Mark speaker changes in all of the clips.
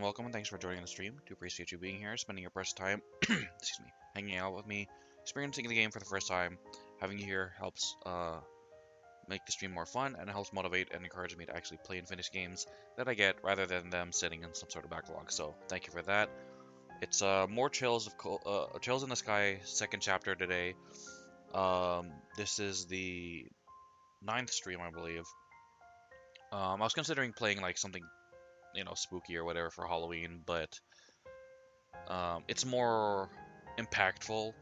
Speaker 1: and welcome, and thanks for joining the stream. Do appreciate you being here, spending your precious time, excuse me, hanging out with me, experiencing the game for the first time. Having you here helps make the stream more fun, and it helps motivate and encourage me to actually play and finish games that I get, rather than them sitting in some sort of backlog. So thank you for that. It's more Trails of Trails in the Sky second chapter today. This is the ninth stream, I believe. I was considering playing like something, spooky or whatever for Halloween, but it's more impactful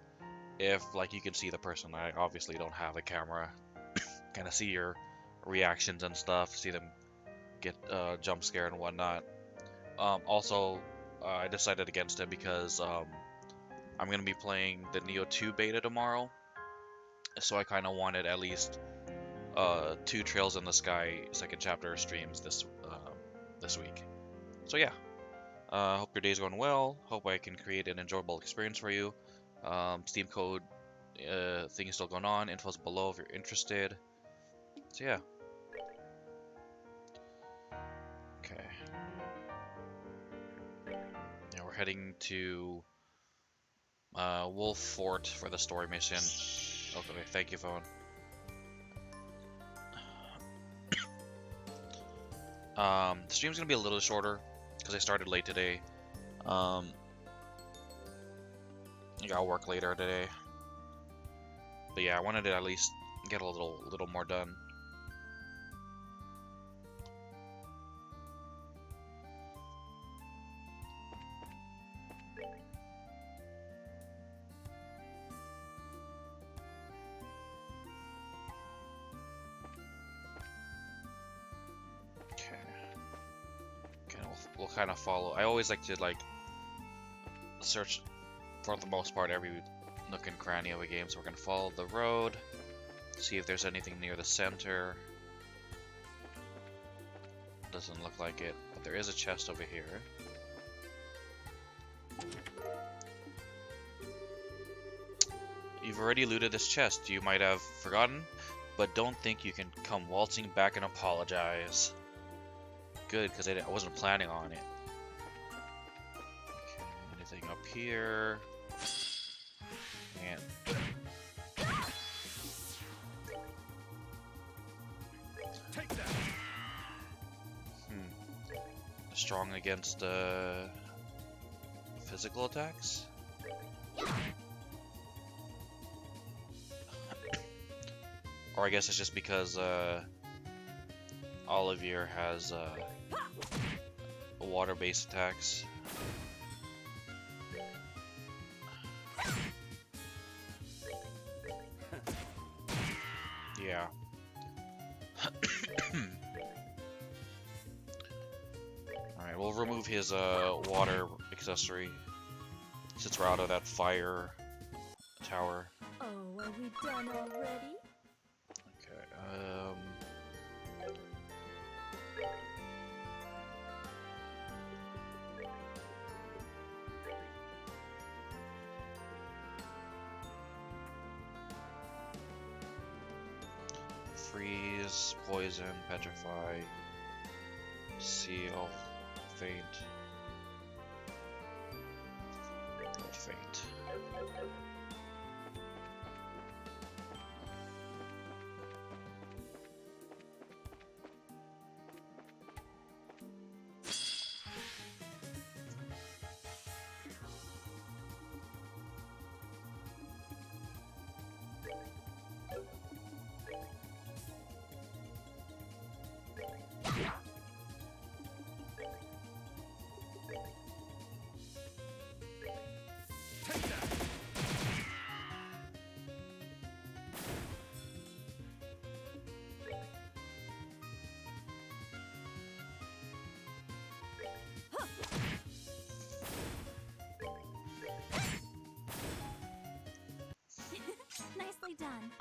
Speaker 1: if like you can see the person. I obviously don't have a camera, kind of see your reactions and stuff, see them get jump scared and whatnot. Also, I decided against it because I'm gonna be playing the Neo 2 beta tomorrow, so I kind of wanted at least two Trails in the Sky second chapter streams this week. So yeah, hope your day's going well. Hope I can create an enjoyable experience for you. Steam code thing is still going on. Info's below if you're interested. So yeah. Okay. Now we're heading to Wolf Fort for the story mission. Okay, thank you, phone. The stream's gonna be a little shorter because I started late today. I got work later today. But yeah, I wanted to at least get a little more done. Okay, we'll kind of follow. I always like to search for the most part every nook and cranny of a game, so we're gonna follow the road, see if there's anything near the center. Doesn't look like it, but there is a chest over here. You've already looted this chest, you might have forgotten, but don't think you can come waltzing back and apologize. Good, because I wasn't planning on it. Okay, anything up here? And
Speaker 2: Take that.
Speaker 1: strong against physical attacks? Or I guess it's just because Olivier has water-based attacks. Yeah. Alright, we'll remove his water accessory since we're out of that fire tower.
Speaker 3: Oh, are we done already?
Speaker 1: Okay, freeze, poison, petrify, seal, faint, faint.
Speaker 2: Take that.
Speaker 3: Nicely done.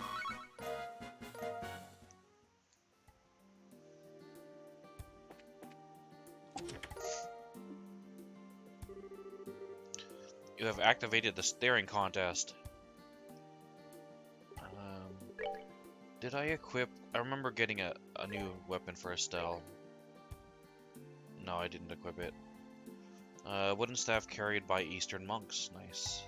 Speaker 1: You have activated the staring contest. Did I equip? I remember getting a new weapon for Estelle. No, I didn't equip it. Wooden staff carried by Eastern monks. Nice.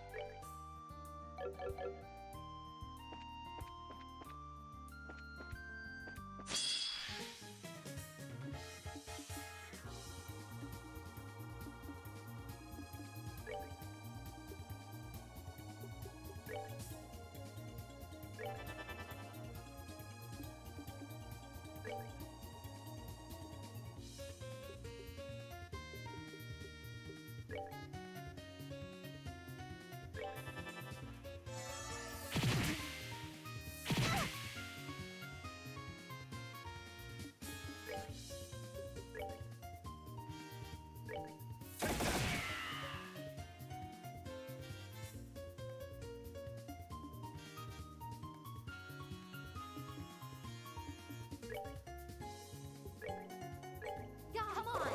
Speaker 3: Come on!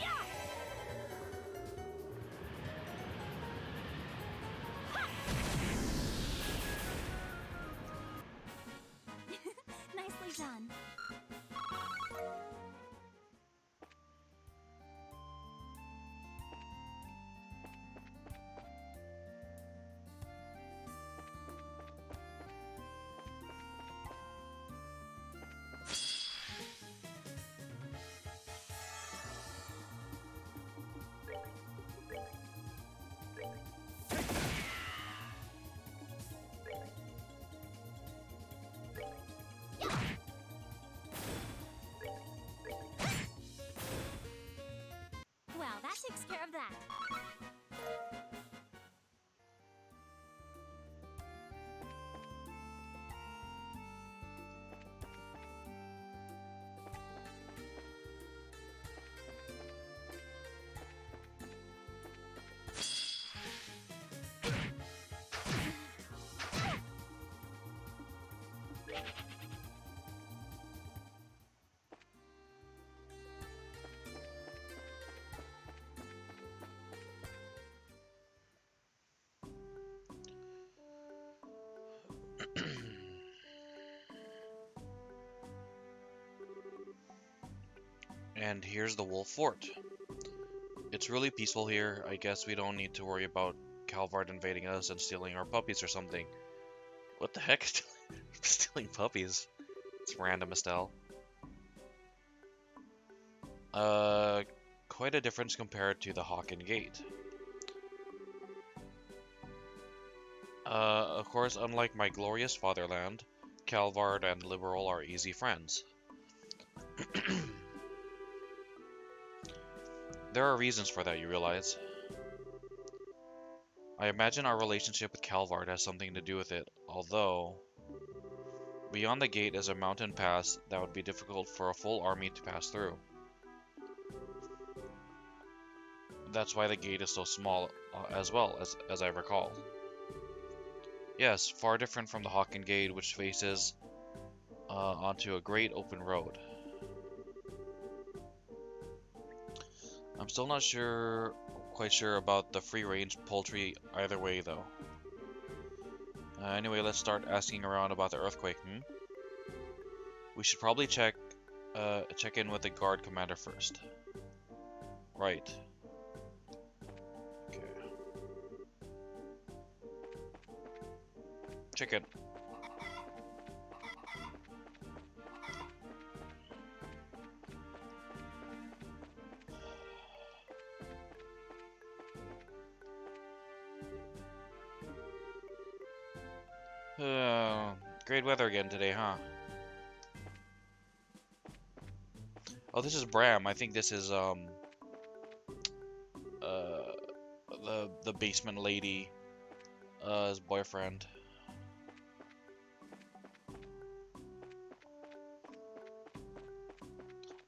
Speaker 3: Yeah! Nicely done. Well, that takes care of that.
Speaker 1: And here's the Wolf Fort. It's really peaceful here. I guess we don't need to worry about Calvard invading us and stealing our puppies or something. What the heck? Stealing puppies? It's random, Estelle. Quite a difference compared to the Hawken Gate. Of course, unlike my glorious fatherland, Calvard and Liberal are easy friends. There are reasons for that, you realize. I imagine our relationship with Calvard has something to do with it, although beyond the gate is a mountain pass that would be difficult for a full army to pass through. That's why the gate is so small as well, as I recall. Yes, far different from the Hawken Gate, which faces onto a great open road. I'm still not quite sure about the free-range poultry either way, though. Anyway, let's start asking around about the earthquake, We should probably check in with the guard commander first. Right. Okay. Chicken. Great weather again today, huh? Oh, this is Bram. I think this is the basement lady, his boyfriend.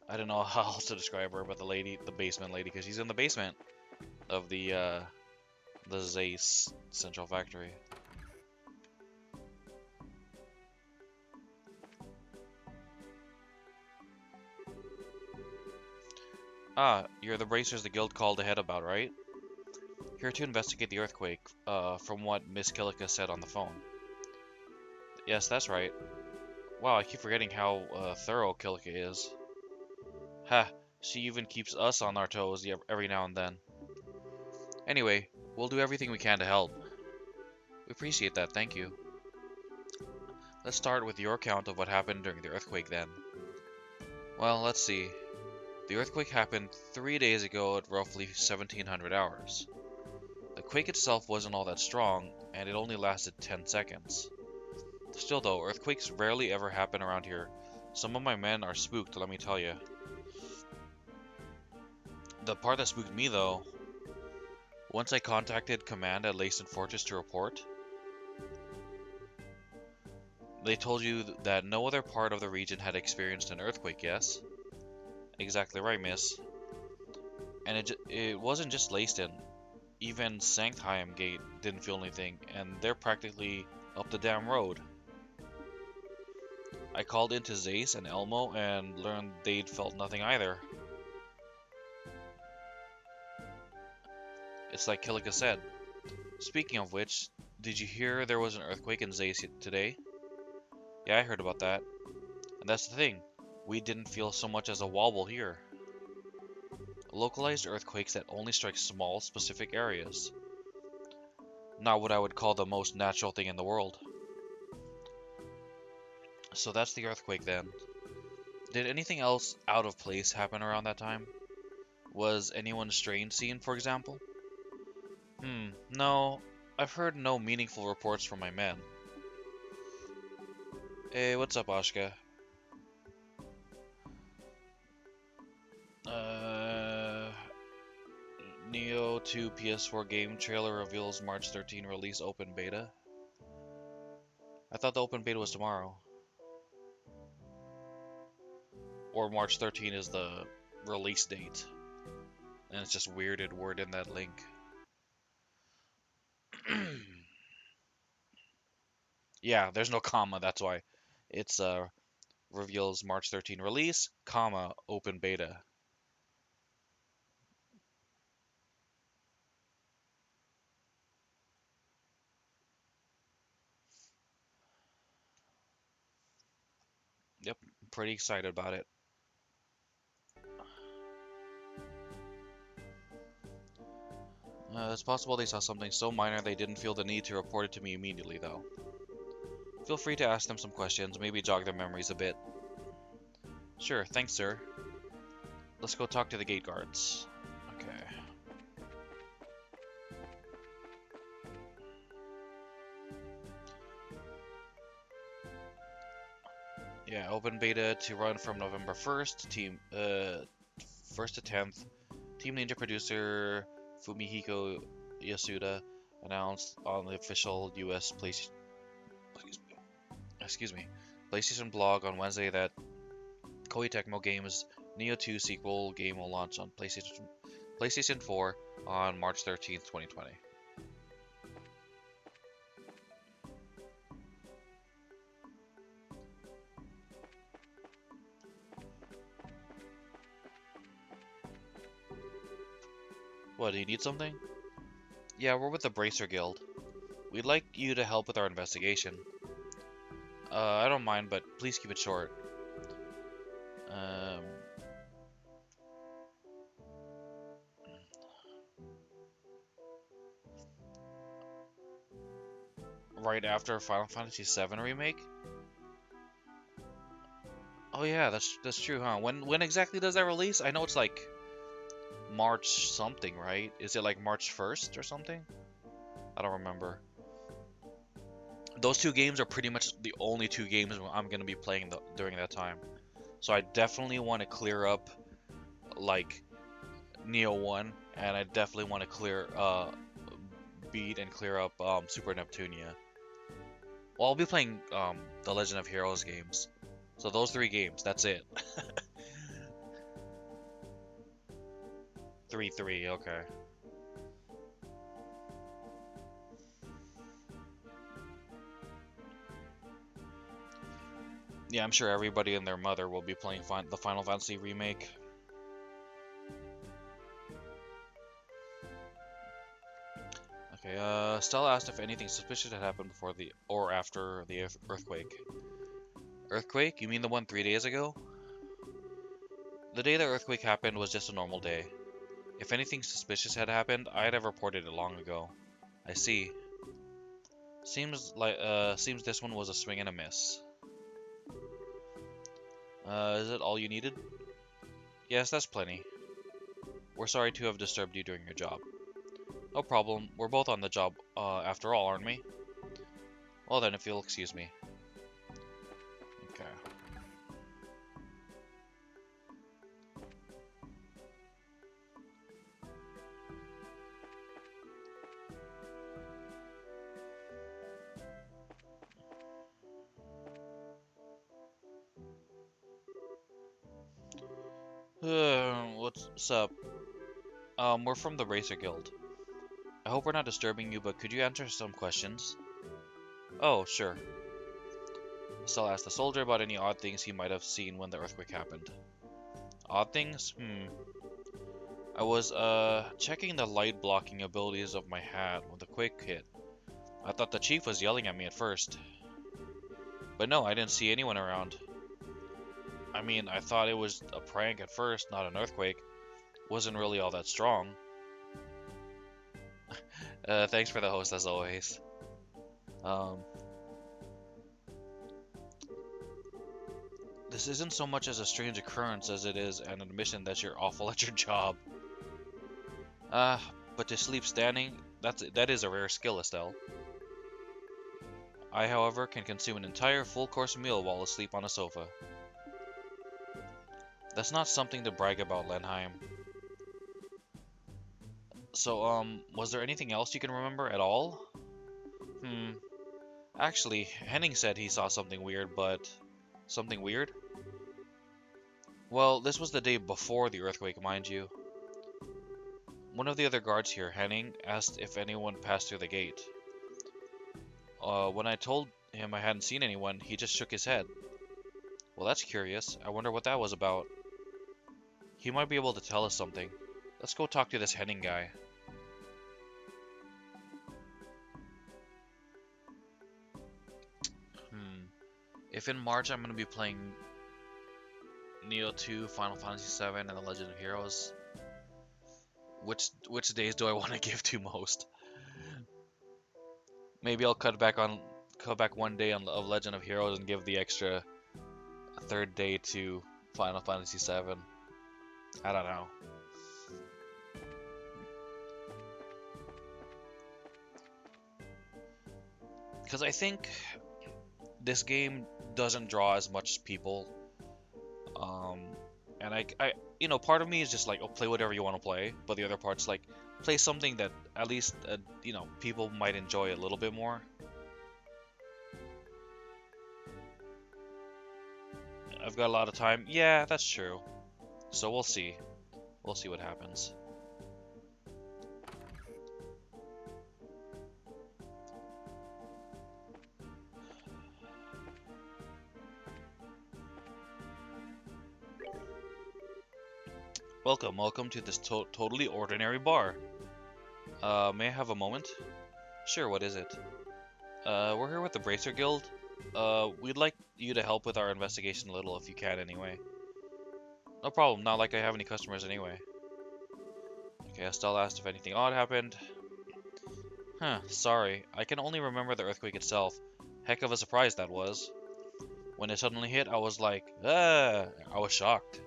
Speaker 1: I don't know how else to describe her, but the basement lady, because she's in the basement of the Zace Central Factory. Ah, you're the bracers the guild called ahead about, right? Here to investigate the earthquake, from what Miss Killica said on the phone. Yes, that's right. Wow, I keep forgetting how thorough Killica is. Ha, She even keeps us on our toes every now and then. Anyway, we'll do everything we can to help. We appreciate that, thank you. Let's start with your account of what happened during the earthquake then. Well, let's see. The earthquake happened 3 days ago at roughly 1700 hours. The quake itself wasn't all that strong, and it only lasted 10 seconds. Still though, earthquakes rarely ever happen around here. Some of my men are spooked, let me tell you. The part that spooked me though, once I contacted command at Leysen Fortress to report, they told you that no other part of the region had experienced an earthquake, yes? Exactly right, miss. And it wasn't just Leysen. Even Sanktheim Gate didn't feel anything, and they're practically up the damn road. I called into Zace and Elmo and learned they'd felt nothing either. It's like Kilika said. Speaking of which, did you hear there was an earthquake in Zace today? Yeah, I heard about that. And that's the thing, we didn't feel so much as a wobble here. Localized earthquakes that only strike small, specific areas. Not what I would call the most natural thing in the world. So that's the earthquake then. Did anything else out of place happen around that time? Was anyone strange seen, for example? No. I've heard no meaningful reports from my men. Hey, what's up, Ashka? Neo 2 PS4 game trailer reveals March 13 release open beta. I thought the open beta was tomorrow. Or March 13 is the release date. And it's just weirded word in that link. Yeah, there's no comma, that's why. It's reveals March 13 release, comma, open beta. Yep, pretty excited about it. It's possible they saw something so minor they didn't feel the need to report it to me immediately, though. Feel free to ask them some questions, maybe jog their memories a bit. Sure, thanks, sir. Let's go talk to the gate guards. Okay. Yeah, open beta to run from November 1st, 1st to 10th. Team Ninja producer Fumihiko Yasuda announced on the official US PlayStation blog on Wednesday that Koei Tecmo Games' Neo 2 sequel game will launch on PlayStation 4 on March 13th, 2020. What, do you need something? Yeah, we're with the Bracer Guild. We'd like you to help with our investigation. I don't mind, but please keep it short. Right after Final Fantasy VII Remake? Oh yeah, that's true, huh? When exactly does that release? I know it's like March something, right? Is it like March 1st or something? I don't remember. Those two games are pretty much the only two games I'm going to be playing during that time. So I definitely want to clear up like Neo 1, and I definitely want to beat and clear up Super Neptunia. Well, I'll be playing the Legend of Heroes games. So those three games, that's it. 3-3, okay. Yeah, I'm sure everybody and their mother will be playing the Final Fantasy remake. Okay, Stella asked if anything suspicious had happened before or after the earthquake. Earthquake? You mean the one 3 days ago? The day the earthquake happened was just a normal day. If anything suspicious had happened, I'd have reported it long ago. I see. Seems this one was a swing and a miss. Is it all you needed? Yes, that's plenty. We're sorry to have disturbed you during your job. No problem. We're both on the job, after all, aren't we? Well then, if you'll excuse me. Okay. What's up? We're from the Racer Guild. I hope we're not disturbing you, but could you answer some questions? Oh, sure. Estelle asked the soldier about any odd things he might have seen when the earthquake happened. Odd things? I was, checking the light blocking abilities of my hat when the quake hit. I thought the chief was yelling at me at first. But no, I didn't see anyone around. I mean, I thought it was a prank at first, not an earthquake. Wasn't really all that strong. Thanks for the host as always. This isn't so much as a strange occurrence as it is an admission that you're awful at your job. But to sleep standing, that is a rare skill, Estelle. I, however, can consume an entire full-course meal while asleep on a sofa. That's not something to brag about, Lenheim. So, was there anything else you can remember at all? Actually, Henning said he saw something weird, but... Something weird? Well, this was the day before the earthquake, mind you. One of the other guards here, Henning, asked if anyone passed through the gate. When I told him I hadn't seen anyone, he just shook his head. Well, that's curious. I wonder what that was about. He might be able to tell us something. Let's go talk to this Henning guy. If in March I'm going to be playing Neo 2, Final Fantasy VII, and The Legend of Heroes, which days do I want to give to most? Maybe I'll cut back one day of Legend of Heroes and give the extra third day to Final Fantasy VII. I don't know. Because I think this game doesn't draw as much people. And I, you know, part of me is just like, oh, play whatever you want to play. But the other part's like, play something that at least, you know, people might enjoy a little bit more. I've got a lot of time. Yeah, that's true. So we'll see. We'll see what happens. Welcome to this totally ordinary bar. May I have a moment? Sure, what is it? We're here with the Bracer Guild. We'd like you to help with our investigation a little if you can anyway. No problem, not like I have any customers anyway. Okay, Estelle asked if anything odd happened. Sorry. I can only remember the earthquake itself. Heck of a surprise that was. When it suddenly hit, I was like, ah! I was shocked.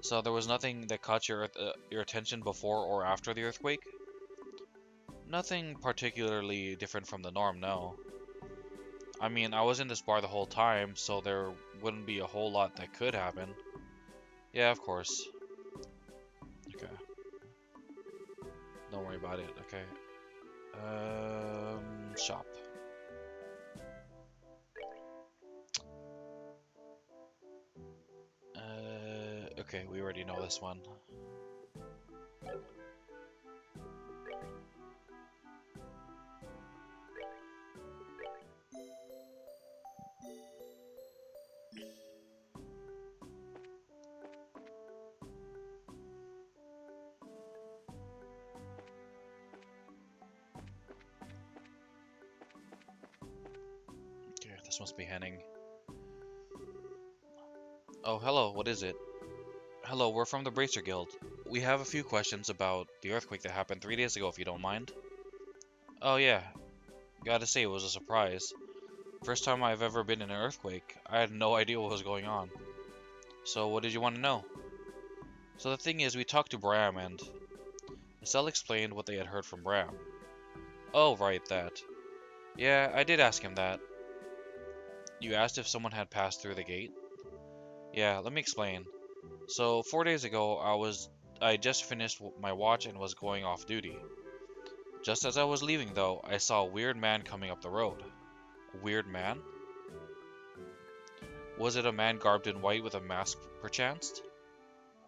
Speaker 1: So there was nothing that caught your attention before or after the earthquake? Nothing particularly different from the norm, no. I mean, I was in this bar the whole time, so there wouldn't be a whole lot that could happen. Yeah, of course. Okay. Don't worry about it, okay. Shop. Okay, we already know this one. Okay, this must be Henning. Oh, hello, what is it? Hello, we're from the Bracer Guild. We have a few questions about the earthquake that happened 3 days ago, if you don't mind. Oh yeah, gotta say it was a surprise. First time I've ever been in an earthquake. I had no idea what was going on. So what did you want to know? So the thing is, we talked to Bram and Estelle explained what they had heard from Bram. Oh, right, that. Yeah, I did ask him that. You asked if someone had passed through the gate? Yeah, let me explain. So 4 days ago, I just finished my watch and was going off duty. Just as I was leaving though, I saw a weird man coming up the road. A weird man? Was it a man garbed in white with a mask perchance?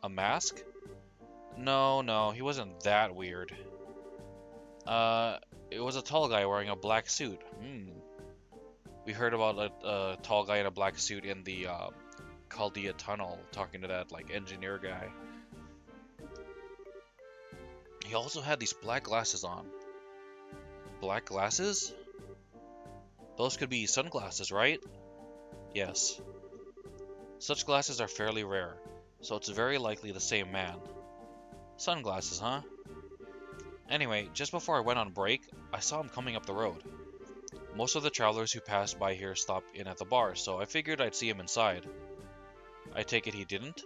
Speaker 1: A mask? No, no, he wasn't that weird. It was a tall guy wearing a black suit. We heard about a tall guy in a black suit in the Chaldea tunnel talking to that like engineer guy. He also had these black glasses on. Black glasses? Those could be sunglasses, right? Yes. Such glasses are fairly rare, so it's very likely the same man. Sunglasses, huh? Anyway, just before I went on break, I saw him coming up the road. Most of the travelers who passed by here stopped in at the bar, so I figured I'd see him inside. I take it he didn't?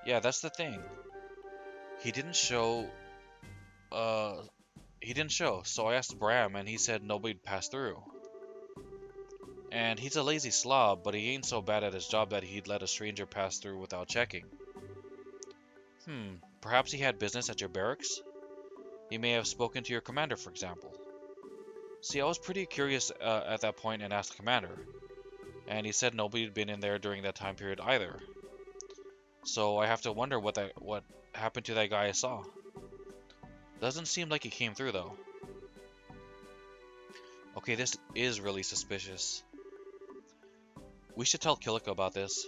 Speaker 1: Yeah, that's the thing. He didn't show, so I asked Bram and he said nobody'd passed through. And he's a lazy slob, but he ain't so bad at his job that he'd let a stranger pass through without checking. Perhaps he had business at your barracks? He may have spoken to your commander, for example. See, I was pretty curious at that point and asked the commander. And he said nobody'd been in there during that time period either. So I have to wonder what happened to that guy I saw. Doesn't seem like he came through though. Okay, this is really suspicious. We should tell Kilika about this.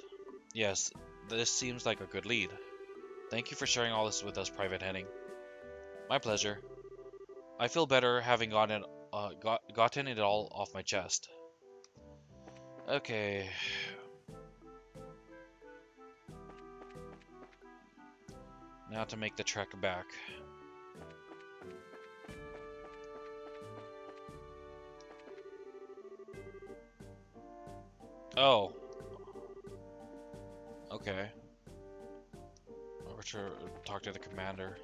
Speaker 1: Yes, this seems like a good lead. Thank you for sharing all this with us, Private Henning. My pleasure. I feel better having gotten it all off my chest. Okay. Now to make the trek back. Oh. Okay. Over to talk to the commander.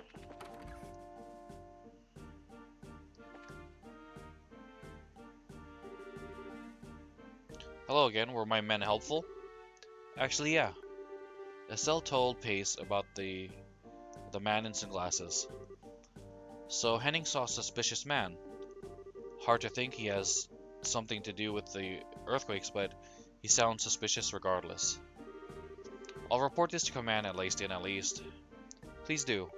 Speaker 1: Hello again, were my men helpful? Actually, yeah. Estelle told Pace about the man in sunglasses. So Henning saw a suspicious man. Hard to think he has something to do with the earthquakes, but he sounds suspicious regardless. I'll report this to Command at least. Please do.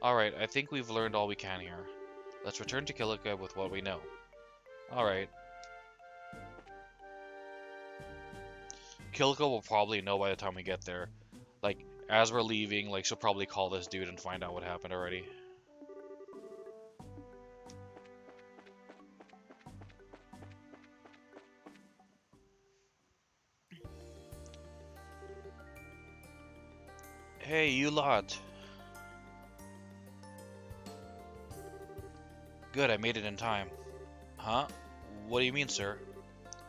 Speaker 1: Alright, I think we've learned all we can here. Let's return to Kilika with what we know. Alright. Kilika will probably know by the time we get there. Like, as we're leaving, like, she'll probably call this dude and find out what happened already. Hey, you lot. Good, I made it in time. Huh? What do you mean, sir?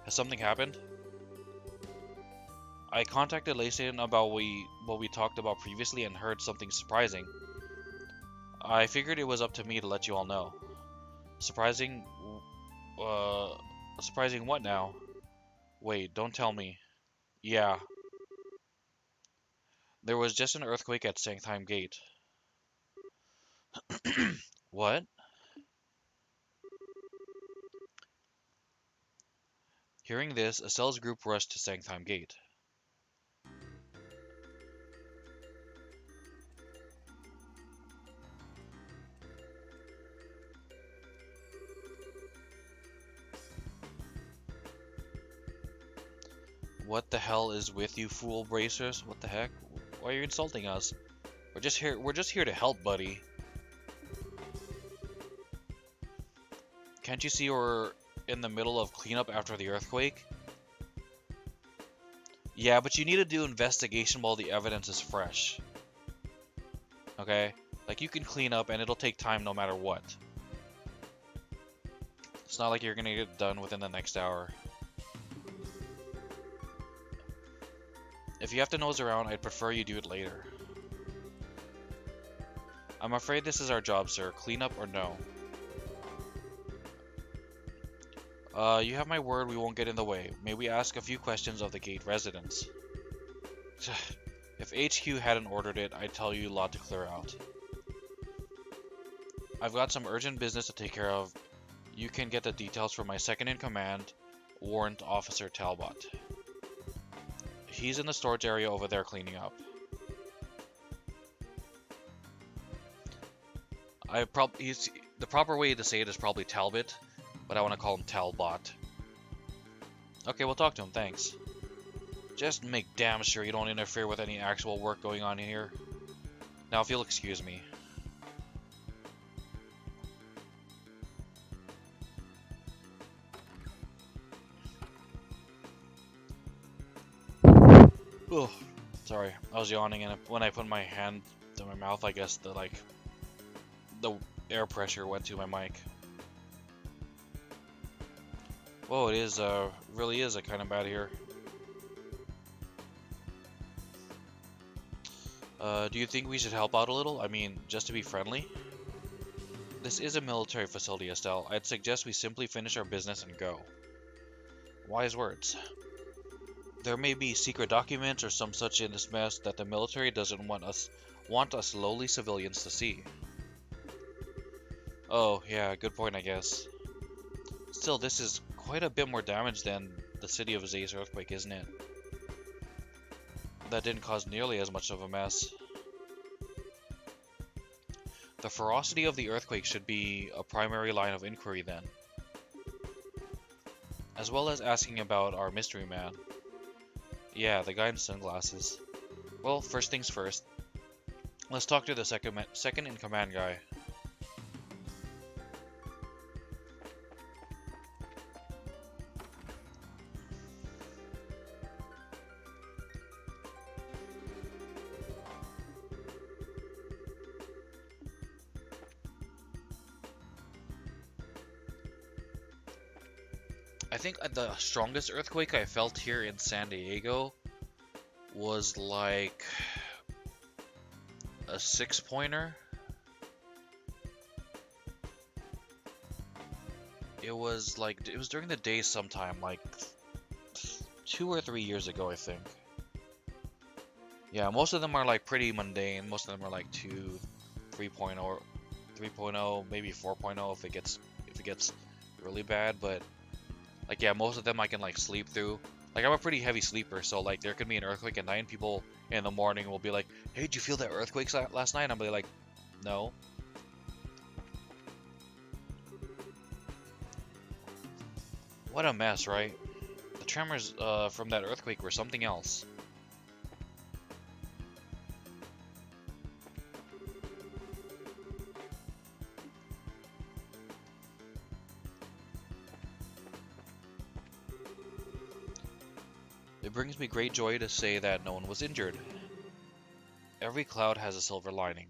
Speaker 1: Has something happened? I contacted Layson about what we talked about previously and heard something surprising. I figured it was up to me to let you all know. Surprising? Surprising what now? Wait, don't tell me. Yeah. There was just an earthquake at Sanktheim Gate. What? Hearing this, Estelle's group rushed to Sanktheim Gate. What the hell is with you, fool bracers? What the heck? Why are you insulting us? We're just here to help, buddy. Can't you see we're in the middle of cleanup after the earthquake? Yeah, but you need to do investigation while the evidence is fresh. Okay? Like, you can clean up and it'll take time no matter what. It's not like you're gonna get it done within the next hour. If you have to nose around, I'd prefer you do it later. I'm afraid this is our job, sir. Clean up or no? You have my word we won't get in the way. May we ask a few questions of the gate residents? If HQ hadn't ordered it, I'd tell you a lot to clear out. I've got some urgent business to take care of. You can get the details from my second-in-command, Warrant Officer Talbot. He's in the storage area over there cleaning up. The proper way to say it is probably Talbot, but I want to call him Talbot. Okay, we'll talk to him, thanks. Just make damn sure you don't interfere with any actual work going on here. Now, if you'll excuse me. Oh, sorry, I was yawning, and when I put my hand to my mouth, I guess the air pressure went to my mic. Whoa, it is really is kind of bad here. Do you think we should help out a little? I mean, just to be friendly? This is a military facility, Estelle. I'd suggest we simply finish our business and go. Wise words. There may be secret documents or some such in this mess that the military doesn't want us lowly civilians to see. Oh, yeah, good point, I guess. Still, this is quite a bit more damage than the city of Zay's earthquake, isn't it? That didn't cause nearly as much of a mess. The ferocity of the earthquake should be a primary line of inquiry then. As well as asking about our mystery man. Yeah, the guy in sunglasses. Well, first things first. Let's talk to the second in command guy. I think the strongest earthquake I felt here in San Diego was like a 6-pointer. It was during the day sometime, like 2 or 3 years ago, I think. Yeah, most of them are like pretty mundane. Most of them are like 2, 3.0, or 3.0, maybe 4.0 if it gets really bad, but like, yeah, most of them I can like sleep through. Like, I'm a pretty heavy sleeper, so like there could be an earthquake at night and people in the morning will be like, hey, did you feel that earthquake last night? And I'll be like, no. What a mess, right? The tremors from that earthquake were something else. It brings me great joy to say that no one was injured. Every cloud has a silver lining.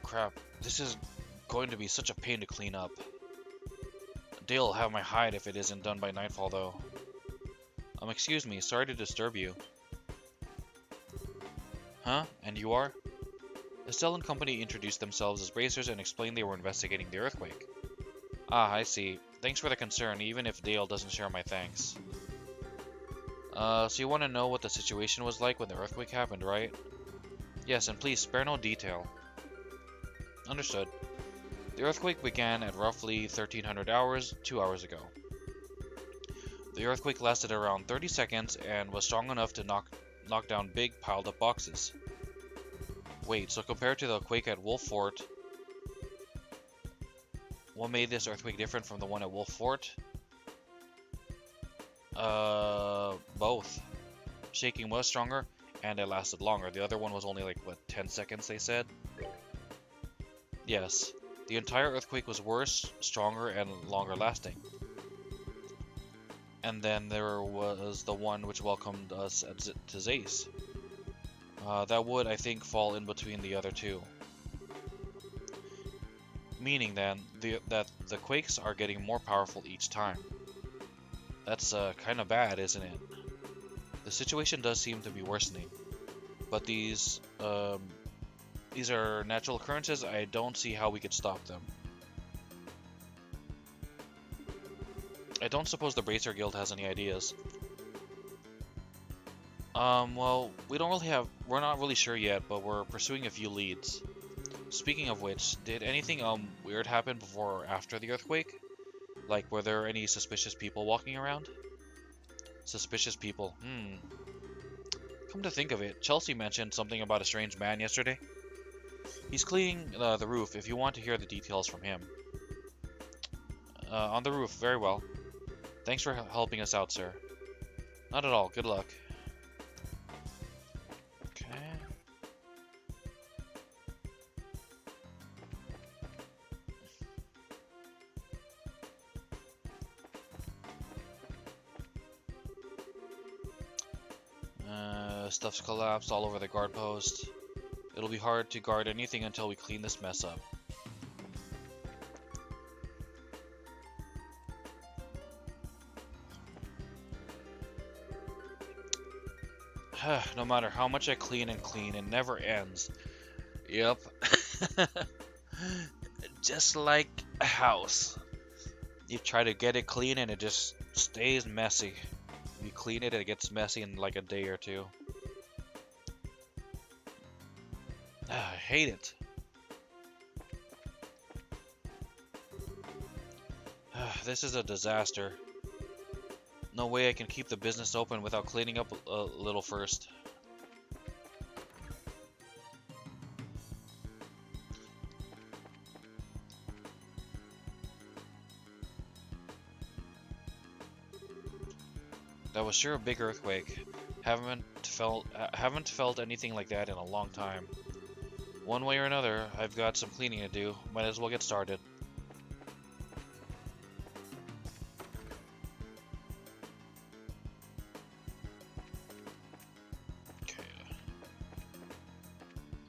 Speaker 1: Crap, this is going to be such a pain to clean up. Dale'll have my hide if it isn't done by nightfall, though. Excuse me, sorry to disturb you. Huh? And you are? Estelle and company introduced themselves as bracers and explained they were investigating the earthquake. Ah, I see. Thanks for the concern, even if Dale doesn't share my thanks. So you want to know what the situation was like when the earthquake happened, right? Yes, and please spare no detail. Understood. The earthquake began at roughly 1300 hours, 2 hours ago. The earthquake lasted around 30 seconds and was strong enough to knock down big piled up boxes. Wait, so compared to the quake at Wolf Fort, what made this earthquake different from the one at Wolf Fort? Both. Shaking was stronger, and it lasted longer. The other one was only like, what, 10 seconds, they said? Yes. The entire earthquake was worse, stronger, and longer lasting. And then there was the one which welcomed us to Zace. That would, I think, fall in between the other two. Meaning then, that the quakes are getting more powerful each time. That's kind of bad, isn't it? The situation does seem to be worsening, but these are natural occurrences. I don't see how we could stop them. I don't suppose the Bracer Guild has any ideas. Well, we're not really sure yet, but we're pursuing a few leads. Speaking of which, did anything weird happen before or after the earthquake? Like, were there any suspicious people walking around? Suspicious people, Come to think of it, Chelsea mentioned something about a strange man yesterday. He's cleaning the roof, if you want to hear the details from him. On the roof, very well. Thanks for helping us out, sir. Not at all, good luck. Okay. Stuff's collapsed all over the guard post. It'll be hard to guard anything until we clean this mess up. No matter how much I clean and clean, it never ends. Yep. Just like a house. You try to get it clean and it just stays messy. You clean it and it gets messy in like a day or two. I hate it. This is a disaster. No way I can keep the business open without cleaning up a little first. That was sure a big earthquake. Haven't felt anything like that in a long time. One way or another, I've got some cleaning to do. Might as well get started. Okay.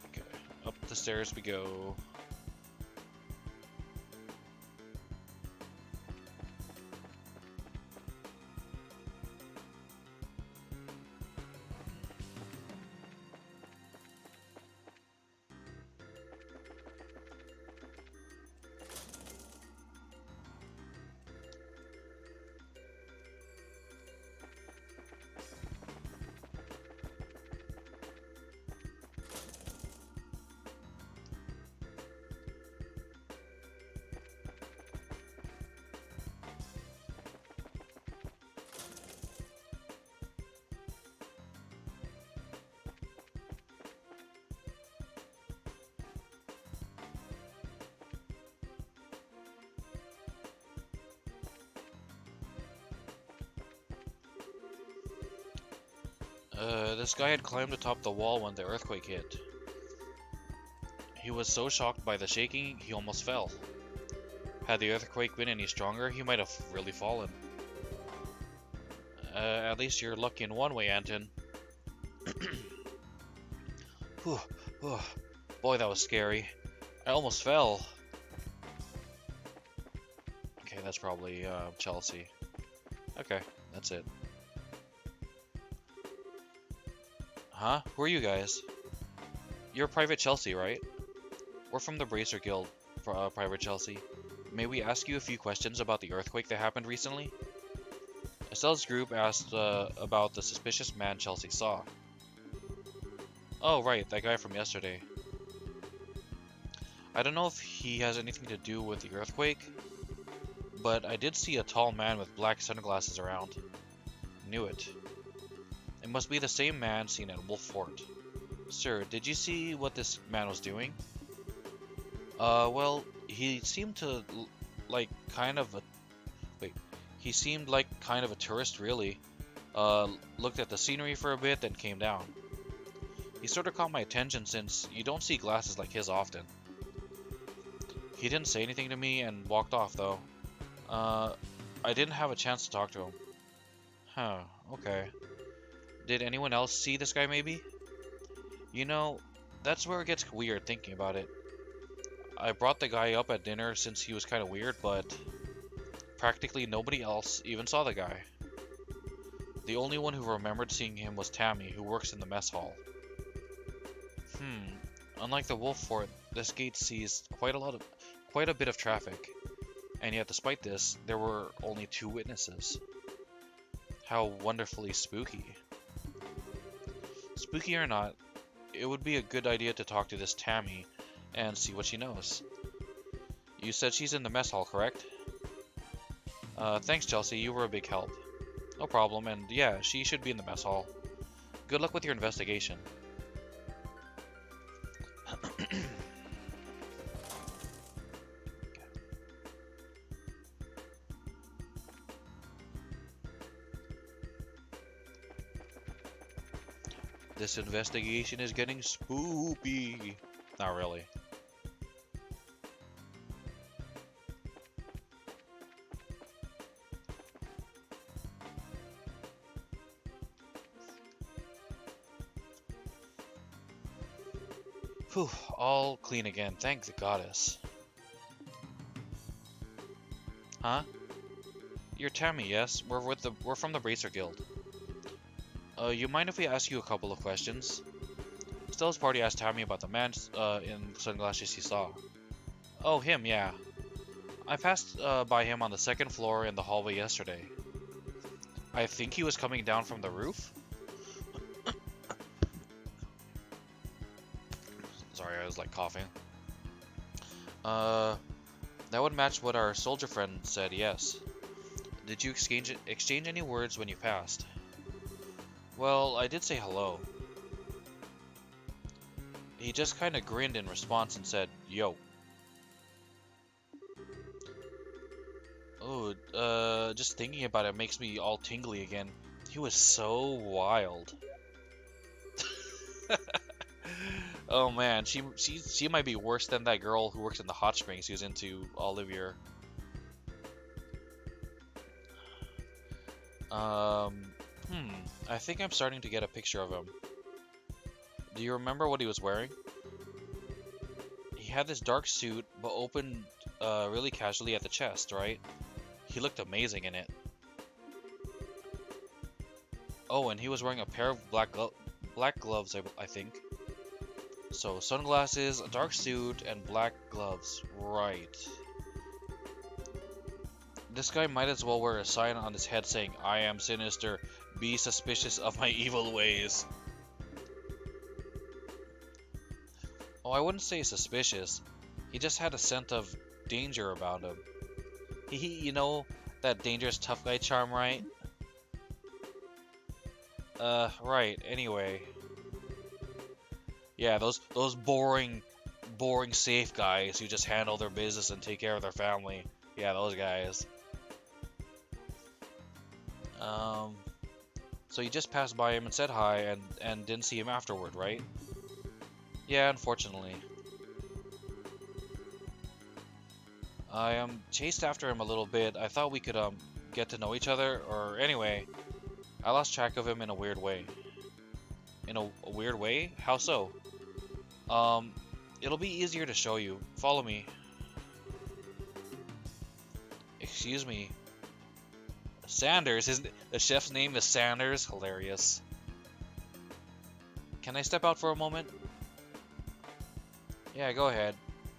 Speaker 1: Okay. Up the stairs we go. This guy had climbed atop the wall when the earthquake hit. He was so shocked by the shaking, he almost fell. Had the earthquake been any stronger, he might have really fallen. At least you're lucky in one way, Anton. Whew, whew. Boy, that was scary. I almost fell. Okay, that's probably Chelsea. Okay, that's it. Huh? Who are you guys? You're Private Chelsea, right? We're from the Bracer Guild, Private Chelsea. May we ask you a few questions about the earthquake that happened recently? Estelle's group asked about the suspicious man Chelsea saw. Oh, right, that guy from yesterday. I don't know if he has anything to do with the earthquake, but I did see a tall man with black sunglasses around. Knew it. It must be the same man seen at Wolf Fort. Sir, did you see what this man was doing? Well, he seemed to, like, kind of... Wait. He seemed like kind of a tourist, really. Looked at the scenery for a bit, then came down. He sort of caught my attention since you don't see glasses like his often. He didn't say anything to me and walked off, though. I didn't have a chance to talk to him. Huh, okay. Did anyone else see this guy, maybe? You know, that's where it gets weird thinking about it. I brought the guy up at dinner since he was kind of weird, but practically nobody else even saw the guy. The only one who remembered seeing him was Tammy, who works in the mess hall. Unlike the Wolf Fort, this gate sees quite a bit of traffic, and yet despite this, there were only 2 witnesses. How wonderfully spooky. Spooky or not, it would be a good idea to talk to this Tammy and see what she knows. You said she's in the mess hall, correct? Thanks, Chelsea, you were a big help. No problem, and yeah, she should be in the mess hall. Good luck with your investigation. This investigation is getting spoopy. Not really. Whew, all clean again, thank the goddess. Huh? You're Tammy, yes? We're from the Bracer Guild. You mind if we ask you a couple of questions? Stella's party asked Tammy about the man in sunglasses she saw. Oh, him, yeah. I passed by him on the 2nd floor in the hallway yesterday. I think he was coming down from the roof? Sorry, I was like coughing. That would match what our soldier friend said, yes. Did you exchange any words when you passed? Well, I did say hello. He just kinda grinned in response and said, yo. Oh, just thinking about it makes me all tingly again. He was so wild. Oh man, she might be worse than that girl who works in the hot springs who's into Olivier. I think I'm starting to get a picture of him. Do you remember what he was wearing? He had this dark suit, but opened really casually at the chest, right? He looked amazing in it. Oh, and he was wearing a pair of black gloves, I think. So, sunglasses, a dark suit, and black gloves. Right. This guy might as well wear a sign on his head saying, I am sinister, be suspicious of my evil ways. Oh, I wouldn't say suspicious. He just had a scent of danger about him. You know, that dangerous tough guy charm, right? Right, anyway. Yeah, those boring safe guys who just handle their business and take care of their family. Yeah, those guys. So you just passed by him and said hi and didn't see him afterward, right? Yeah, unfortunately. I chased after him a little bit. I thought we could get to know each other, or anyway, I lost track of him in a weird way. In a weird way? How so? It'll be easier to show you. Follow me. Excuse me. Sanders? The chef's name is Sanders? Hilarious. Can I step out for a moment? Yeah, go ahead.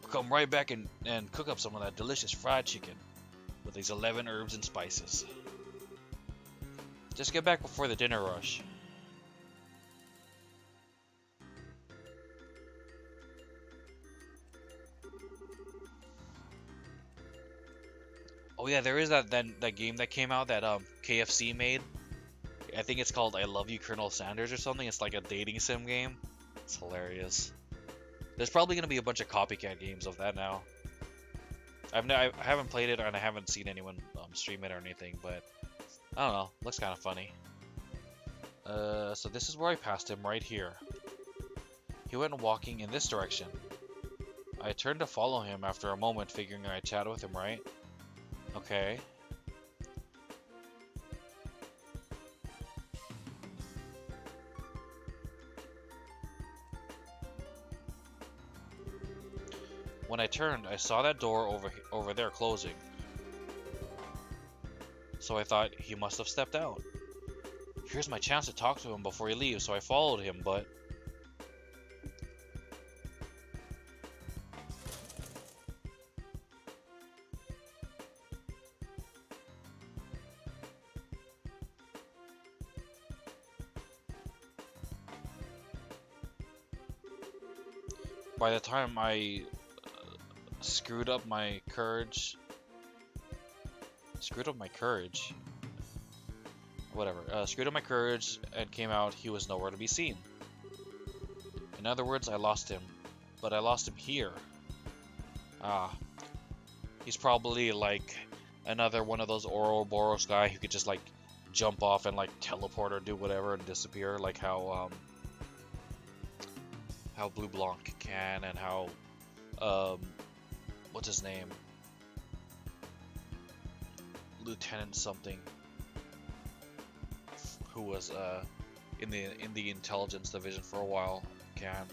Speaker 1: Come right back and cook up some of that delicious fried chicken with these 11 herbs and spices. Just get back before the dinner rush. Oh yeah, there is that game that came out that KFC made. I think it's called I Love You, Colonel Sanders or something. It's like a dating sim game. It's hilarious. There's probably gonna be a bunch of copycat games of that now. I haven't played it and I haven't seen anyone stream it or anything, but I don't know, looks kind of funny. So this is where I passed him, right here. He went walking in this direction. I turned to follow him after a moment, figuring I'd chat with him, right? Okay. When I turned, I saw that door over there closing. So I thought he must have stepped out. Here's my chance to talk to him before he leaves, so I followed him, but... by the time I screwed up my courage, whatever, screwed up my courage and came out, he was nowhere to be seen. In other words, I lost him, but I lost him here. Ah, he's probably like another one of those Ouroboros guy who could just like jump off and like teleport or do whatever and disappear, like how Blue Blanc can, and how what's his name, Lieutenant something, who was in the intelligence division for a while, can.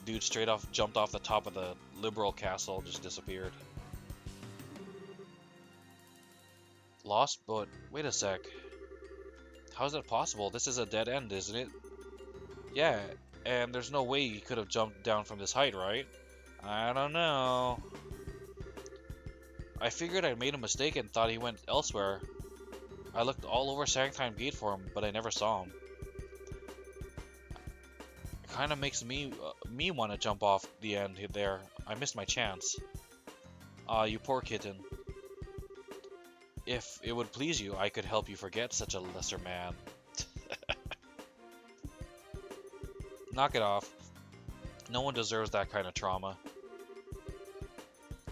Speaker 1: Dude straight off jumped off the top of the Liberal Castle, just disappeared. Lost, but wait a sec. How's that possible? This is a dead end, isn't it? Yeah, and there's no way he could have jumped down from this height, right? I don't know. I figured I made a mistake and thought he went elsewhere. I looked all over Sanctime Gate for him, but I never saw him. It kind of makes me want to jump off the end there. I missed my chance. You poor kitten. If it would please you, I could help you forget such a lesser man. Knock it off. No one deserves that kind of trauma.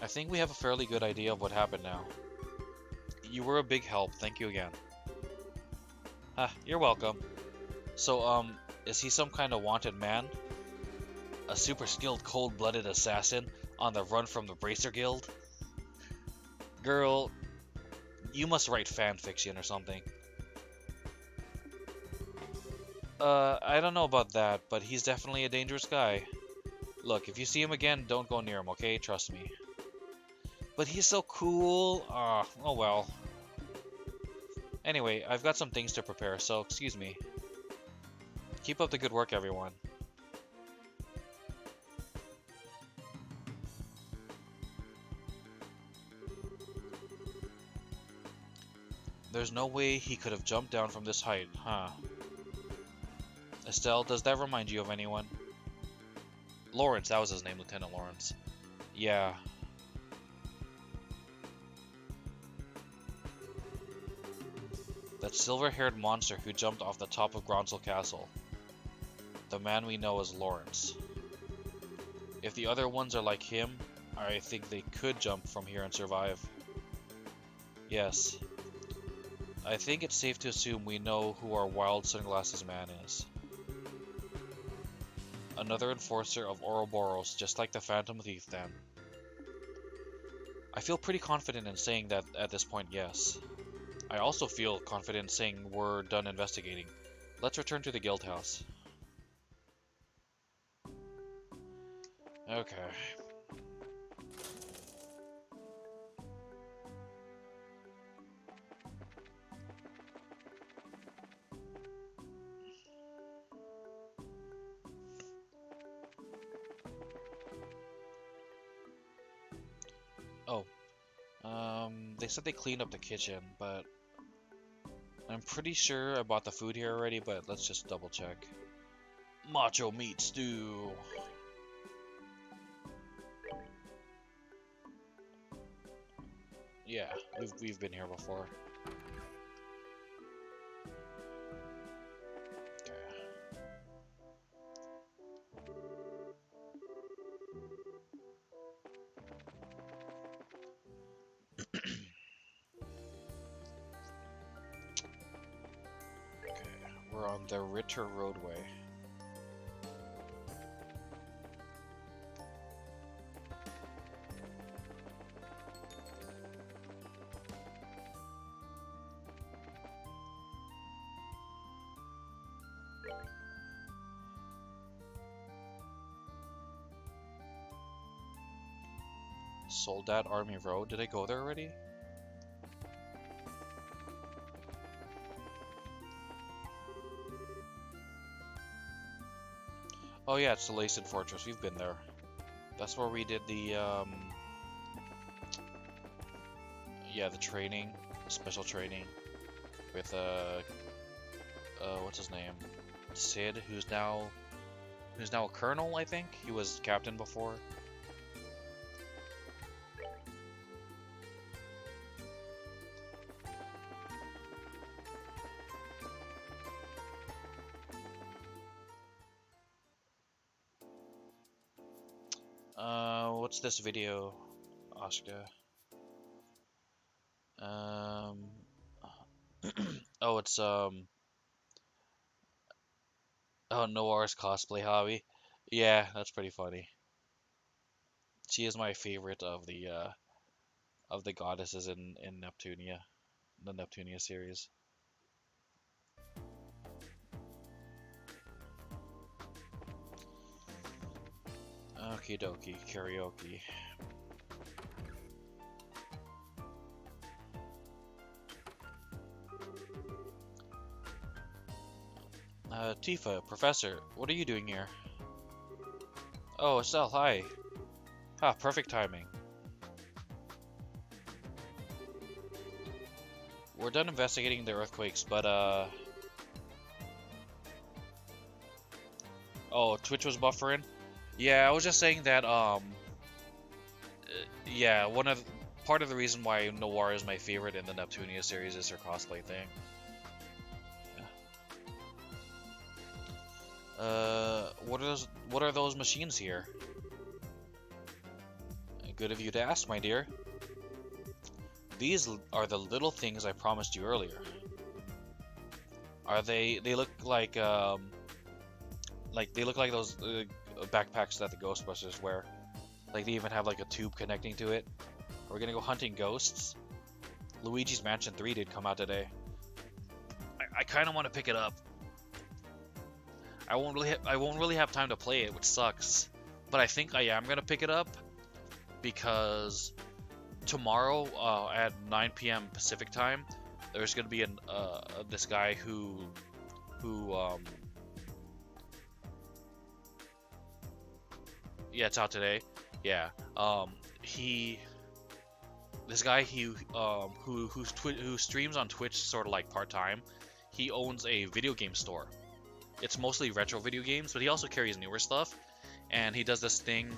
Speaker 1: I think we have a fairly good idea of what happened now. You were a big help, thank you again. You're welcome. So, is he some kind of wanted man? A super skilled cold-blooded assassin on the run from the Bracer Guild? Girl, you must write fan fiction or something. I don't know about that, but he's definitely a dangerous guy. Look, if you see him again, don't go near him, okay? Trust me. But he's so cool. Oh well. Anyway, I've got some things to prepare, so excuse me. Keep up the good work, everyone. There's no way he could have jumped down from this height, huh? Estelle, does that remind you of anyone? Lawrence, that was his name, Lieutenant Lawrence. Yeah. That silver-haired monster who jumped off the top of Gronsel Castle. The man we know as Lawrence. If the other ones are like him, I think they could jump from here and survive. Yes. I think it's safe to assume we know who our Wild Sunglasses Man is. Another enforcer of Ouroboros, just like the Phantom Thief then. I feel pretty confident in saying that at this point, yes. I also feel confident saying we're done investigating. Let's return to the guild house. Okay. They said they cleaned up the kitchen, but I'm pretty sure I bought the food here already, but let's just double check. Macho meat stew. Yeah, we've been here before. We're on the Ritter Roadway. Soldat Army Road. Did I go there already? Oh yeah, it's the Lacen Fortress. We've been there. That's where we did the yeah, the training, special training with what's his name? Sid, who's now a colonel, I think. He was captain before. What's this video, Oscar? Oh, it's oh, Noir's cosplay hobby. Yeah, that's pretty funny. She is my favorite of the goddesses in Neptunia, the Neptunia series. Okie dokie, karaoke. Tifa, Professor, what are you doing here? Oh, Estelle, hi. Ah, perfect timing. We're done investigating the earthquakes, but, oh, Twitch was buffering? Yeah, I was just saying that, yeah, part of the reason why Noir is my favorite in the Neptunia series is her cosplay thing. What are those machines here? Good of you to ask, my dear. These are the little things I promised you earlier. Are they look like they look like those backpacks that the Ghostbusters wear. Like they even have like a tube connecting to it. Are we gonna go hunting ghosts? Luigi's Mansion 3 did come out today. I kind of want to pick it up. I won't really have time to play it, which sucks. But I think I am gonna pick it up because tomorrow at 9 p.m. Pacific time, there's gonna be this guy who yeah, it's out today. Yeah, this guy who streams on Twitch sort of like part time. He owns a video game store. It's mostly retro video games, but he also carries newer stuff. And he does this thing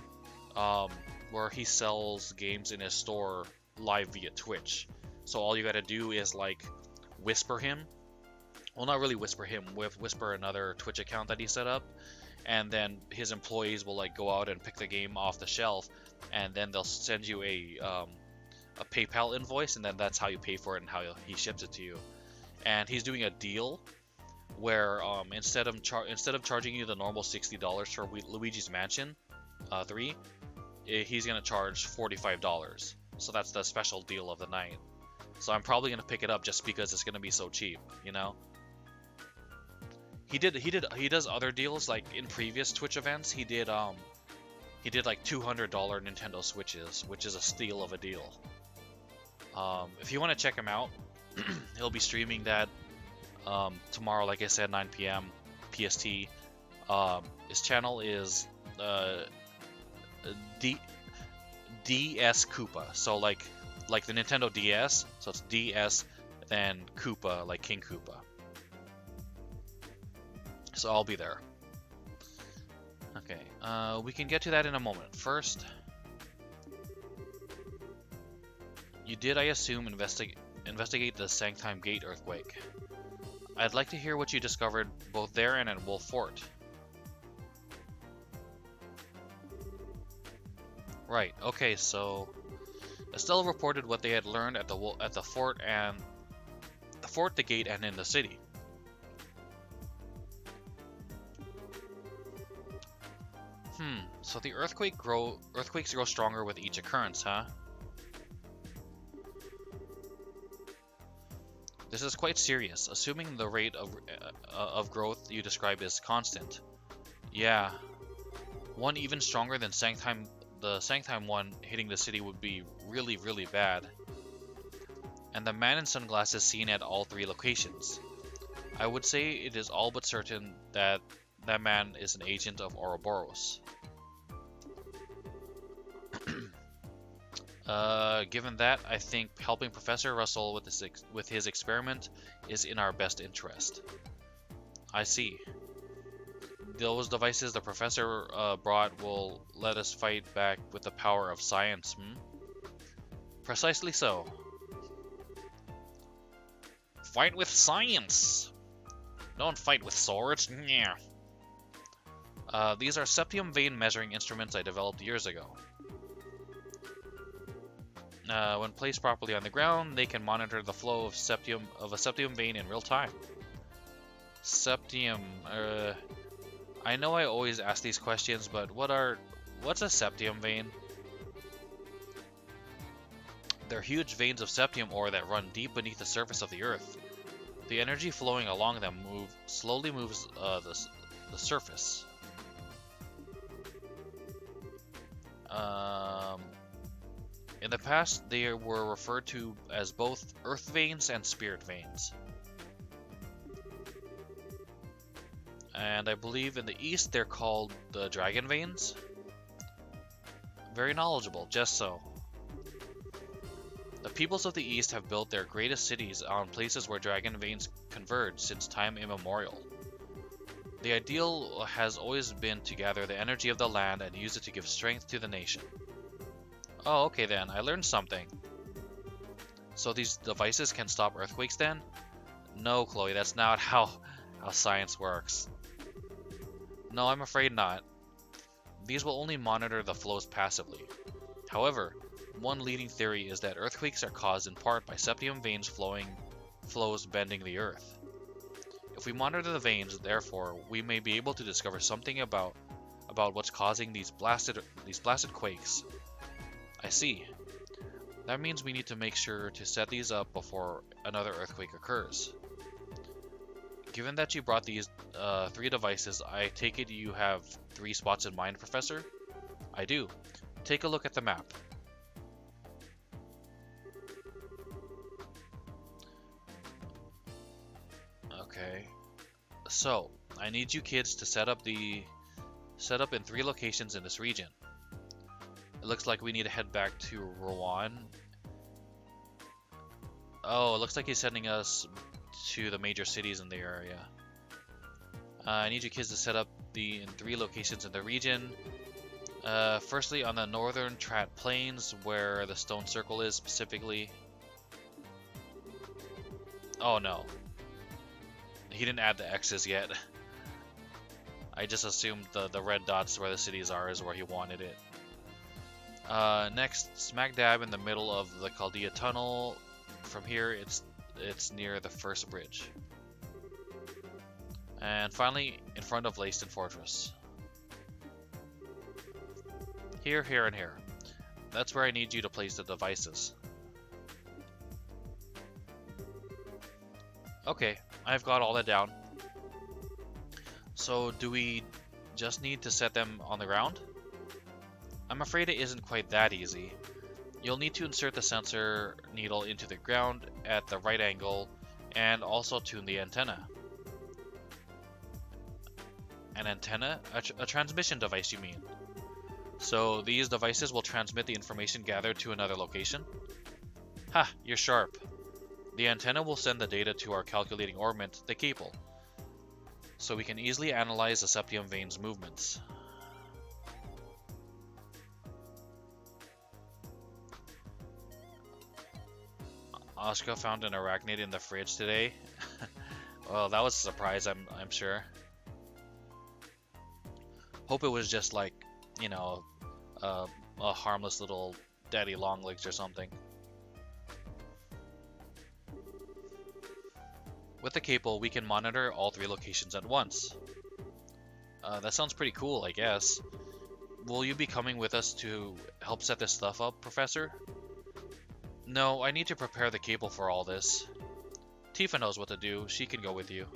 Speaker 1: where he sells games in his store live via Twitch. So all you gotta do is like whisper him. Well, not really whisper him, whisper another Twitch account that he set up. And then his employees will like go out and pick the game off the shelf, and then they'll send you a PayPal invoice, and then that's how you pay for it and how he ships it to you. And he's doing a deal where instead of charging you the normal $60 for Luigi's Mansion 3, he's gonna charge $45. So that's the special deal of the night. So I'm probably gonna pick it up just because it's gonna be so cheap, you know. He does other deals, like in previous Twitch events. He did like $200 Nintendo Switches, which is a steal of a deal. If you want to check him out, he'll be streaming that tomorrow, like I said, 9 p.m. PST. His channel is DS Koopa, so like the Nintendo DS, so it's DS then Koopa, like King Koopa. So I'll be there. Okay, we can get to that in a moment. First, you did, I assume, investigate the Sanctime Gate earthquake. I'd like to hear what you discovered both there and at Wolf Fort. Right. Okay. So Estelle reported what they had learned at the fort, the gate, and in the city. So the earthquakes grow stronger with each occurrence, huh? This is quite serious, assuming the rate of growth you describe is constant. Yeah, one even stronger than the Sanctheim one hitting the city would be really, really bad. And the man in sunglasses seen at all three locations. I would say it is all but certain that that man is an agent of Ouroboros. Given that, I think helping Professor Russell with his experiment is in our best interest. I see. Those devices the professor brought will let us fight back with the power of science, Precisely so. Fight with science! Don't fight with swords. Yeah. These are septium vein measuring instruments I developed years ago. When placed properly on the ground, they can monitor the flow of a septium vein in real time. Septium. I know I always ask these questions, but what's a septium vein? They're huge veins of septium ore that run deep beneath the surface of the Earth. The energy flowing along them slowly moves the surface. In the past, they were referred to as both Earth veins and Spirit veins. And I believe in the East they're called the Dragon veins. Very knowledgeable, just so. The peoples of the East have built their greatest cities on places where dragon veins converge since time immemorial. The ideal has always been to gather the energy of the land and use it to give strength to the nation. Oh, okay then, I learned something. So these devices can stop earthquakes then? No, Chloe, that's not how science works. No, I'm afraid not. These will only monitor the flows passively. However, one leading theory is that earthquakes are caused in part by septium veins flows bending the earth. If we monitor the veins, therefore, we may be able to discover something about what's causing these blasted quakes. I see. That means we need to make sure to set these up before another earthquake occurs. Given that you brought these 3 devices, I take it you have 3 spots in mind, Professor? I do. Take a look at the map. Okay. So, I need you kids to set up in 3 locations in this region. It looks like we need to head back to Rouen. Oh, it looks like he's sending us to the major cities in the area. I need you kids to set up in 3 locations in the region. Firstly, on the northern Trat Plains, where the stone circle is specifically. Oh no. He didn't add the X's yet. I just assumed the red dots where the cities are is where he wanted it. Next, smack dab in the middle of the Chaldea Tunnel. From here, it's near the first bridge. And finally, in front of Leiston Fortress. Here, here, and here. That's where I need you to place the devices. Okay, I've got all that down. So, do we just need to set them on the ground? I'm afraid it isn't quite that easy. You'll need to insert the sensor needle into the ground at the right angle and also tune the antenna. An antenna? A transmission device, you mean? So these devices will transmit the information gathered to another location? Ha, you're sharp. The antenna will send the data to our calculating orbit, the Capel, so we can easily analyze the septium vein's movements. Ashka found an arachnid in the fridge today. Well, that was a surprise, I'm sure. Hope it was just like, you know, a harmless little daddy long legs or something. With the Capel, we can monitor all 3 locations at once. That sounds pretty cool, I guess. Will you be coming with us to help set this stuff up, Professor? No, I need to prepare the cable for all this. Tifa knows what to do. She can go with you.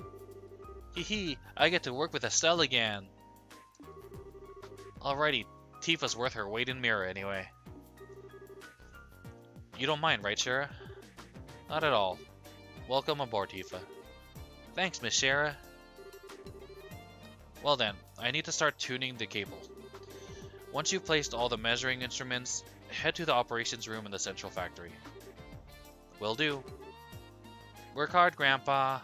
Speaker 1: Hee hee, I get to work with Estelle again. Alrighty, Tifa's worth her weight in mirror anyway. You don't mind, right, Shara? Not at all. Welcome aboard, Tifa. Thanks, Miss Shara. Well then, I need to start tuning the cable. Once you've placed all the measuring instruments, head to the operations room in the central factory. Will do. Work hard, Grandpa.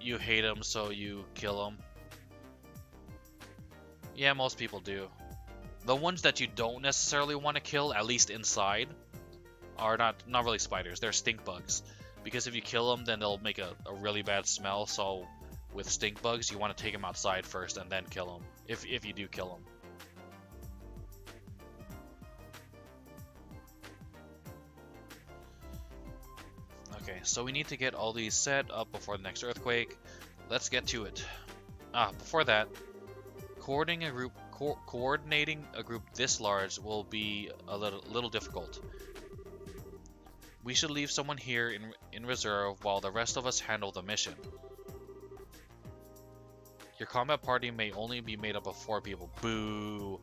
Speaker 1: You hate him, so you kill him. Yeah, most people do. The ones that you don't necessarily want to kill, at least inside, are not really spiders. They're stink bugs. Because if you kill them, then they'll make a really bad smell. So with stink bugs, you want to take them outside first and then kill them. If you do kill them. Okay, so we need to get all these set up before the next earthquake. Let's get to it. Before that, coordinating a group this large will be a little difficult. We should leave someone here in reserve while the rest of us handle the mission. Your combat party may only be made up of 4 people. Boo!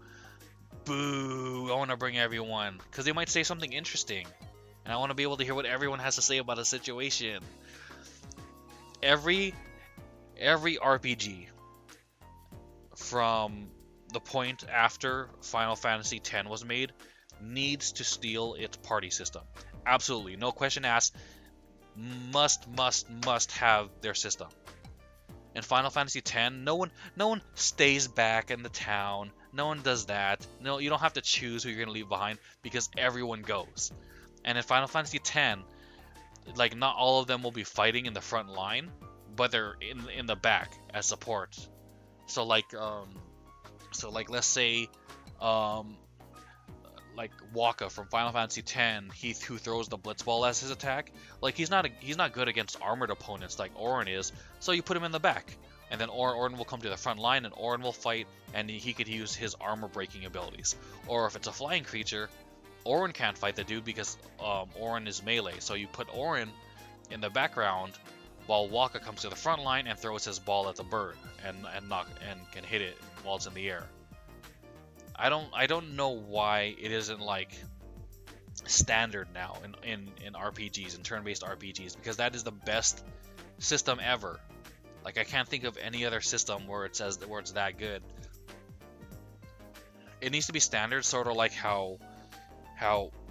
Speaker 1: Boo! I want to bring everyone, because they might say something interesting. And I want to be able to hear what everyone has to say about a situation. Every RPG from the point after Final Fantasy X was made needs to steal its party system. Absolutely, no question asked. Must have their system. In Final Fantasy X, no one stays back in the town. No one does that. No, you don't have to choose who you're gonna leave behind because everyone goes. And in Final Fantasy X, like not all of them will be fighting in the front line, but they're in the back as support. So like let's say like Wakka from Final Fantasy X, who throws the Blitzball as his attack. Like he's not good against armored opponents like Auron is, so you put him in the back, and then Auron will come to the front line, and Auron will fight, and he could use his armor breaking abilities. Or if it's a flying creature, Auron can't fight the dude because Auron is melee, so you put Auron in the background while Wakka comes to the front line and throws his ball at the bird and can hit it while it's in the air. I don't know why it isn't like standard now in RPGs, in turn-based RPGs, because that is the best system ever. Like I can't think of any other system where it's that good. It needs to be standard, sort of like how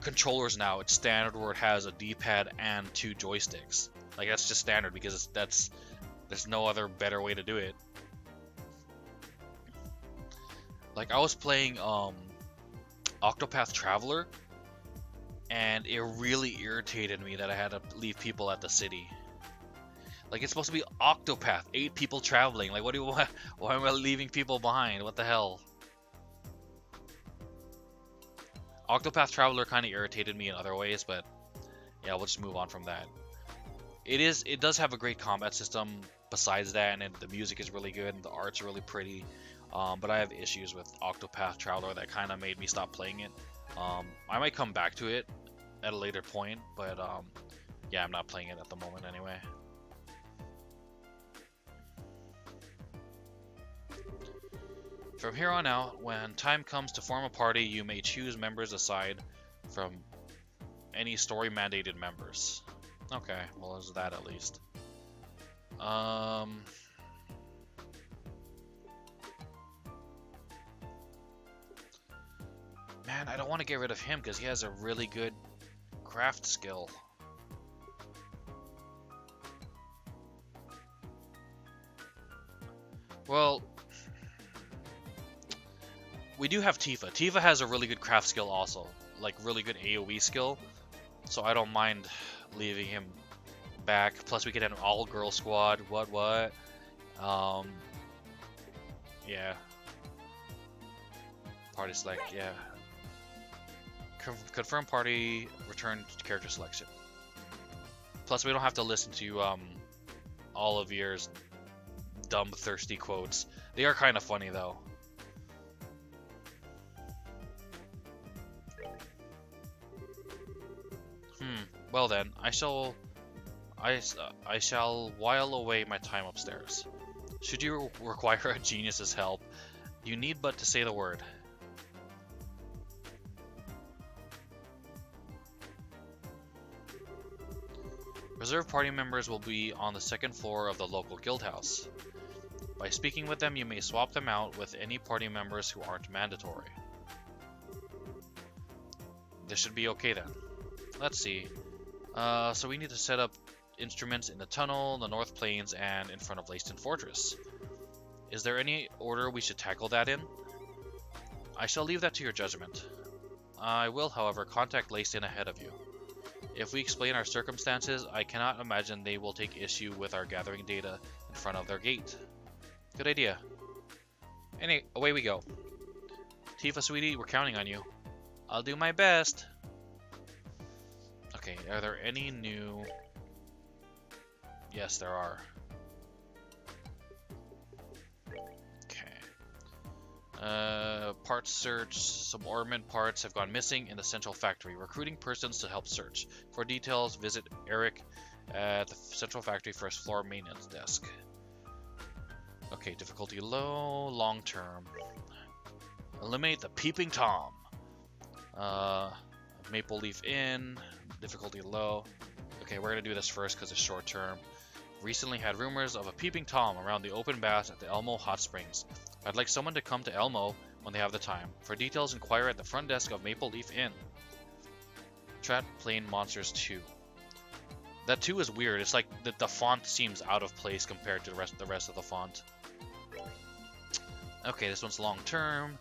Speaker 1: controllers now, it's standard where it has a D-pad and 2 joysticks. Like that's just standard because there's no other better way to do it. Like I was playing Octopath Traveler, and it really irritated me that I had to leave people at the city. Like it's supposed to be Octopath, 8 people traveling. Like what do you want? Why am I leaving people behind? What the hell? Octopath Traveler kind of irritated me in other ways, but yeah, we'll just move on from that. It does have a great combat system besides that, and the music is really good and the art's really pretty. But I have issues with Octopath Traveler that kind of made me stop playing it. I might come back to it at a later point, but yeah, I'm not playing it at the moment anyway. From here on out, when time comes to form a party, you may choose members aside from any story-mandated members. Okay, well, there's that at least. Man, I don't want to get rid of him because he has a really good craft skill. Well, we do have Tifa. Tifa has a really good craft skill also, like really good AoE skill. So I don't mind leaving him back. Plus we could have an all-girl squad. What? Yeah. Party select, yeah. Confirm party, return to character selection. Plus, we don't have to listen to all of your dumb, thirsty quotes. They are kind of funny, though. Well then, I shall while away my time upstairs. Should you require a genius's help, you need but to say the word. Reserve party members will be on the second floor of the local guild house. By speaking with them, you may swap them out with any party members who aren't mandatory. This should be okay then. Let's see. So we need to set up instruments in the tunnel, the North Plains, and in front of Leiston Fortress. Is there any order we should tackle that in? I shall leave that to your judgment. I will, however, contact Leiston ahead of you. If we explain our circumstances, I cannot imagine they will take issue with our gathering data in front of their gate. Good idea. Anyway, away we go. Tifa, sweetie, we're counting on you. I'll do my best. Okay, are there any new... Yes, there are. Okay. Parts search. Some ornament parts have gone missing in the central factory. Recruiting persons to help search. For details, visit Eric at the central factory first floor maintenance desk. Okay, difficulty low, long term. Eliminate the Peeping Tom. Maple Leaf Inn, difficulty low. Okay, we're gonna do this first because it's short term. Recently had rumors of a Peeping Tom around the open baths at the Elmo Hot Springs. I'd like someone to come to Elmo when they have the time. For details, inquire at the front desk of Maple Leaf Inn. Trap Plane Monsters 2. That 2 is weird. It's like the font seems out of place compared to the rest of the font. Okay, this one's long term.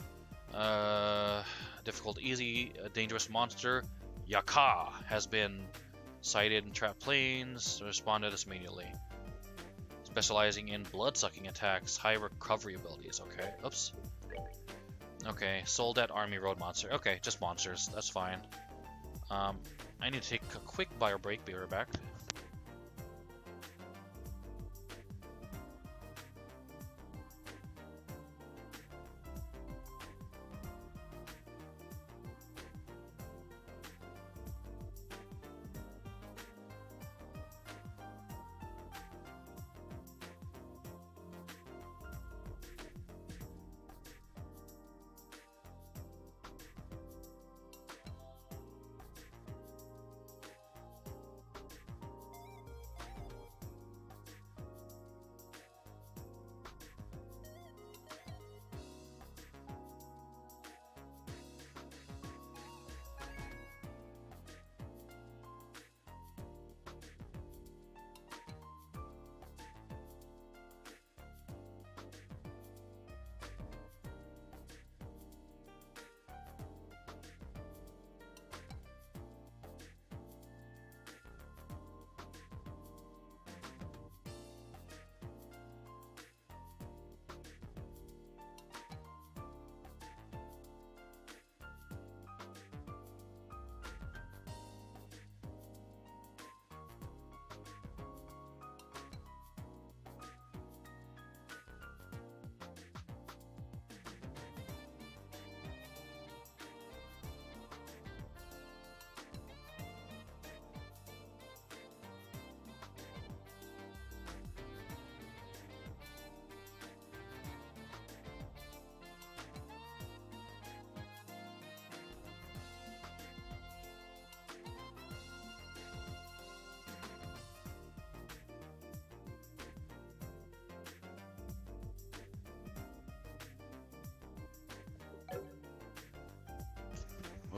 Speaker 1: Difficult easy. A dangerous monster, Yaka, has been sighted in Trap Plains. Respond to this immediately. Specializing in blood-sucking attacks, high recovery abilities. Okay, oops. Okay, sold at Army Road monster. Okay, just monsters. That's fine. I need to take a quick bio break. Be right back.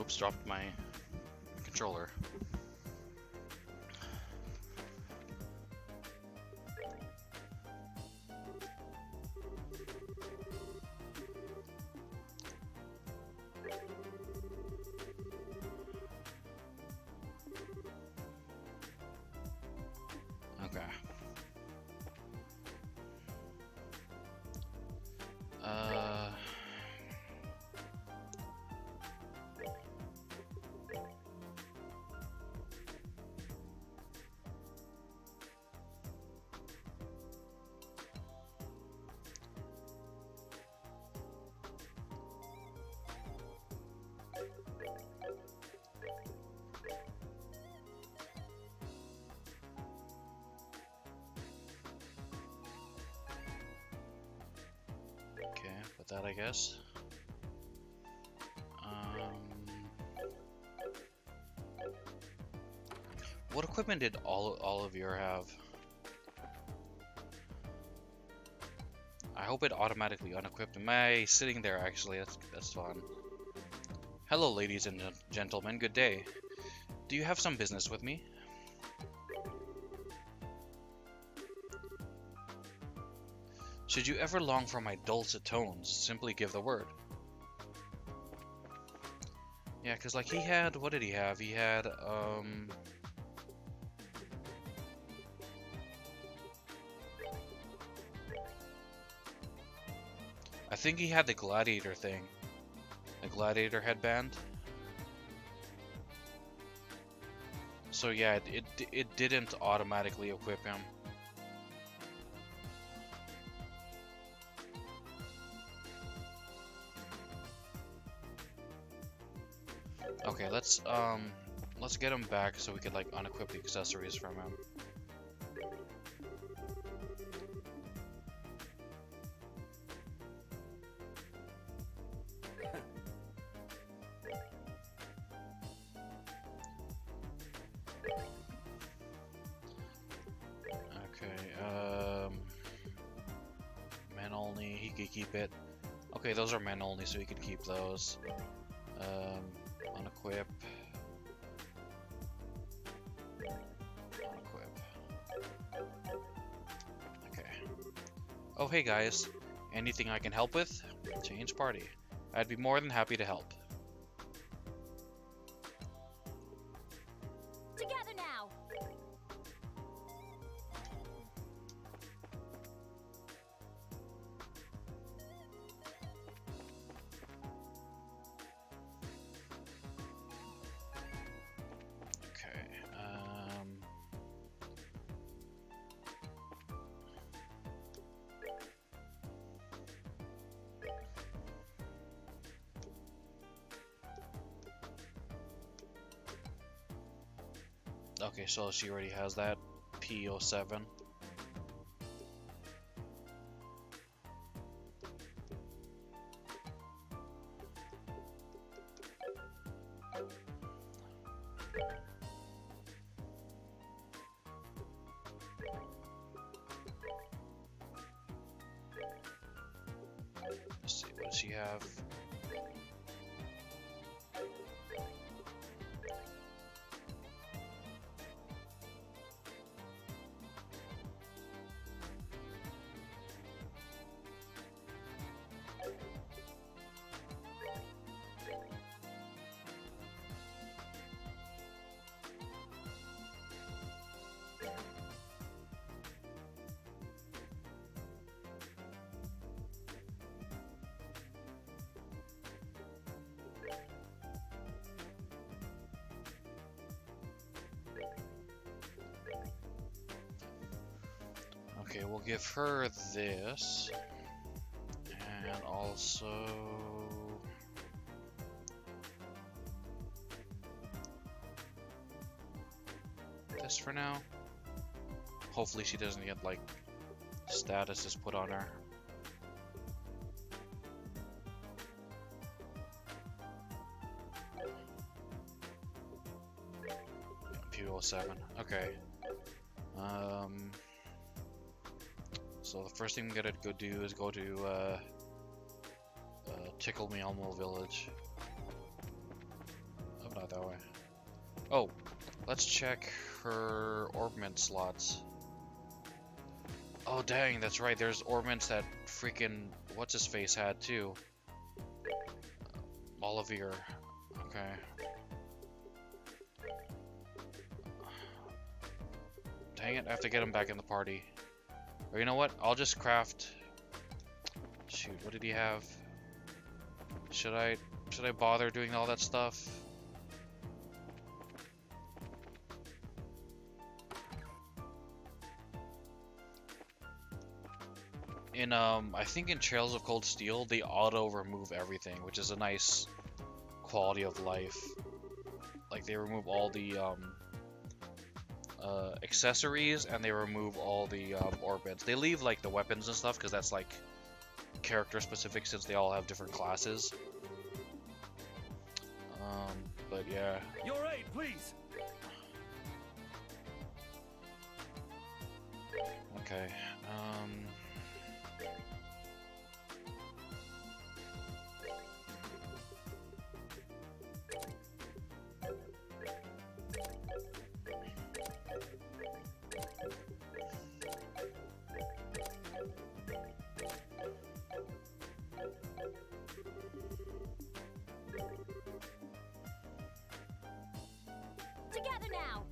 Speaker 1: Oops, dropped my controller. Okay. with that, I guess. What equipment did all of you have? I hope it automatically unequipped. Am I sitting there actually? That's fun. Hello, ladies and gentlemen. Good day. Do you have some business with me? Should you ever long for my dulcet tones, simply give the word. Yeah, because like he had, what did he have? He had, I think he had the gladiator thing. The gladiator headband. So yeah, it didn't automatically equip him. Okay, let's get him back so we could like unequip the accessories from him. Okay, men only, he could keep it. Okay, those are men only, so he could keep those. Unequip. Unequip. Okay. Oh, hey guys. Anything I can help with? Change party. I'd be more than happy to help.
Speaker 3: Together now.
Speaker 1: Okay. Okay, so she already has that P07. Let's see, what does she have? Okay, we'll give her this. And also... this for now. Hopefully she doesn't get, like, statuses put on her. P07. Okay. So the first thing we gotta go do is go to Tickle Me Elmo Village. Oh, not that way. Oh, let's check her orbment slots. Oh dang, that's right. There's orbments that freaking what's his face had too. Olivier. Okay. Dang it, I have to get him back in the party. Or you know what? I'll just craft... Shoot, what did he have? Should I bother doing all that stuff? In I think in Trails of Cold Steel, they auto remove everything, which is a nice quality of life. Like they remove all the accessories and they remove all the orbits. They leave like the weapons and stuff because that's like character specific since they all have different classes. But yeah.
Speaker 2: Your aid, please.
Speaker 1: Okay.
Speaker 3: Together now.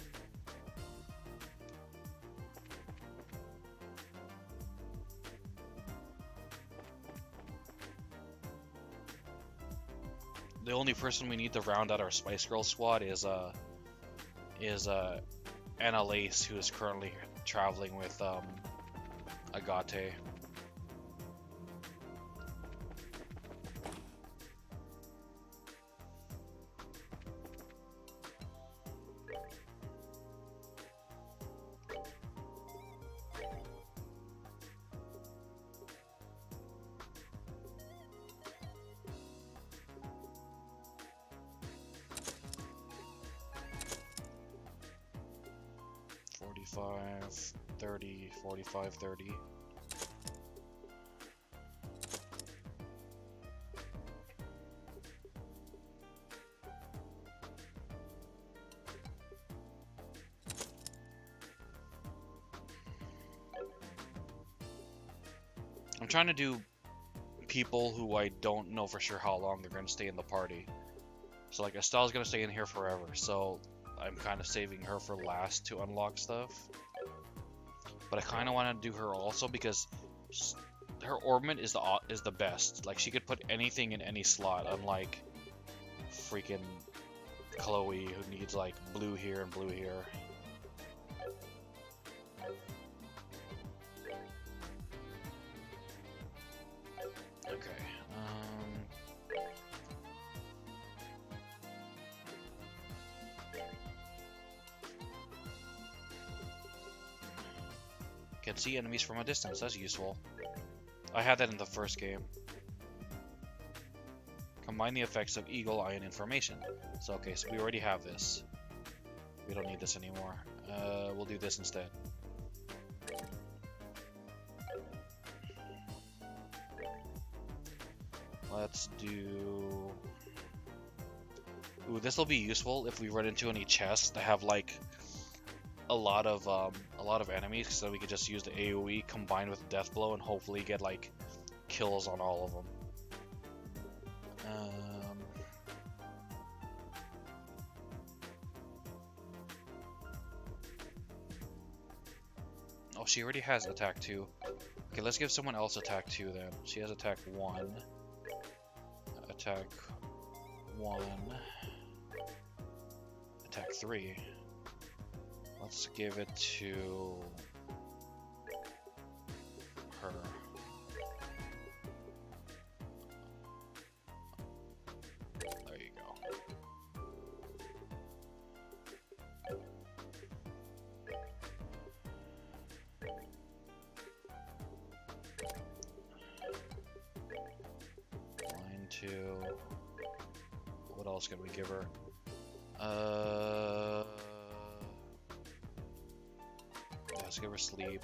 Speaker 1: The only person we need to round out our Spice Girls squad is Anna Lace, who is currently traveling with Agate. $45, $30, $45, $30. I'm trying to do people who I don't know for sure how long they're going to stay in the party. So like Estelle's going to stay in here forever, so I'm kind of saving her for last to unlock stuff. But I kind of want to do her also because her orbment is the best. Like she could put anything in any slot, unlike freaking Chloe who needs like blue here and blue here. Okay. Can see enemies from a distance. That's useful. I had that in the first game. Combine the effects of Eagle Eye and Information. So okay, so we already have this. We don't need this anymore. We'll do this instead. Let's do... Ooh, this will be useful if we run into any chests that have like a lot of enemies, so we could just use the AoE combined with Death Blow and hopefully get like kills on all of them. Oh, she already has attack 2. Okay, let's give someone else attack 2 then. She has attack 1. Attack 1. Attack 3. Let's give it to her. There you go. Line 2. What else can we give her? Let's give her sleep.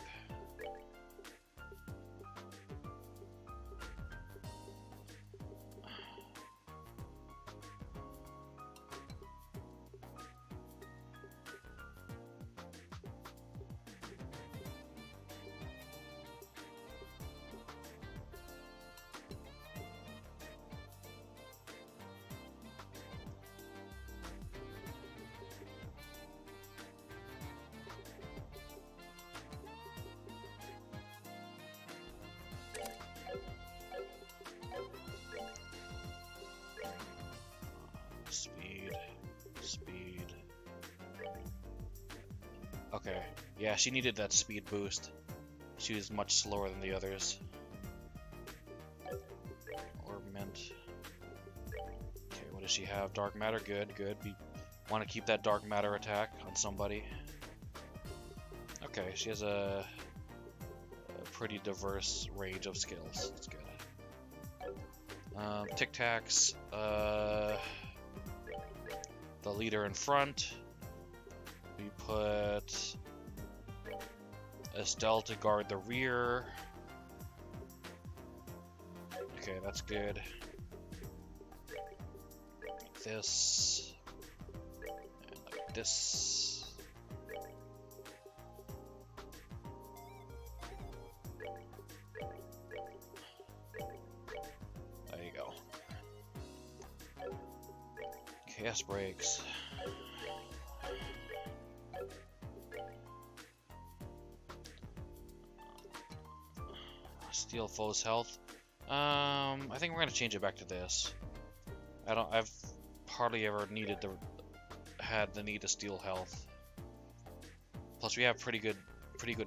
Speaker 1: Speed. Okay, yeah, she needed that speed boost. She was much slower than the others. Ornament. Okay, what does she have? Dark matter, good. We want to keep that dark matter attack on somebody. Okay, she has a pretty diverse range of skills. That's good. Tic Tacs. The leader in front. We put Estelle to guard the rear. Okay, that's good. Like this. And like this. There you go. Chaos breaks. Steal foe's health. I think we're gonna change it back to this. I've hardly ever had the need to steal health. Plus, we have pretty good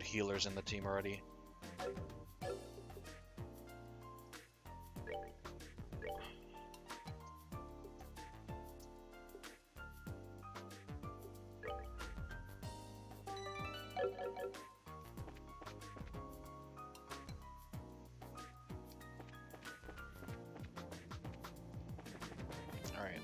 Speaker 1: healers in the team already. Alright.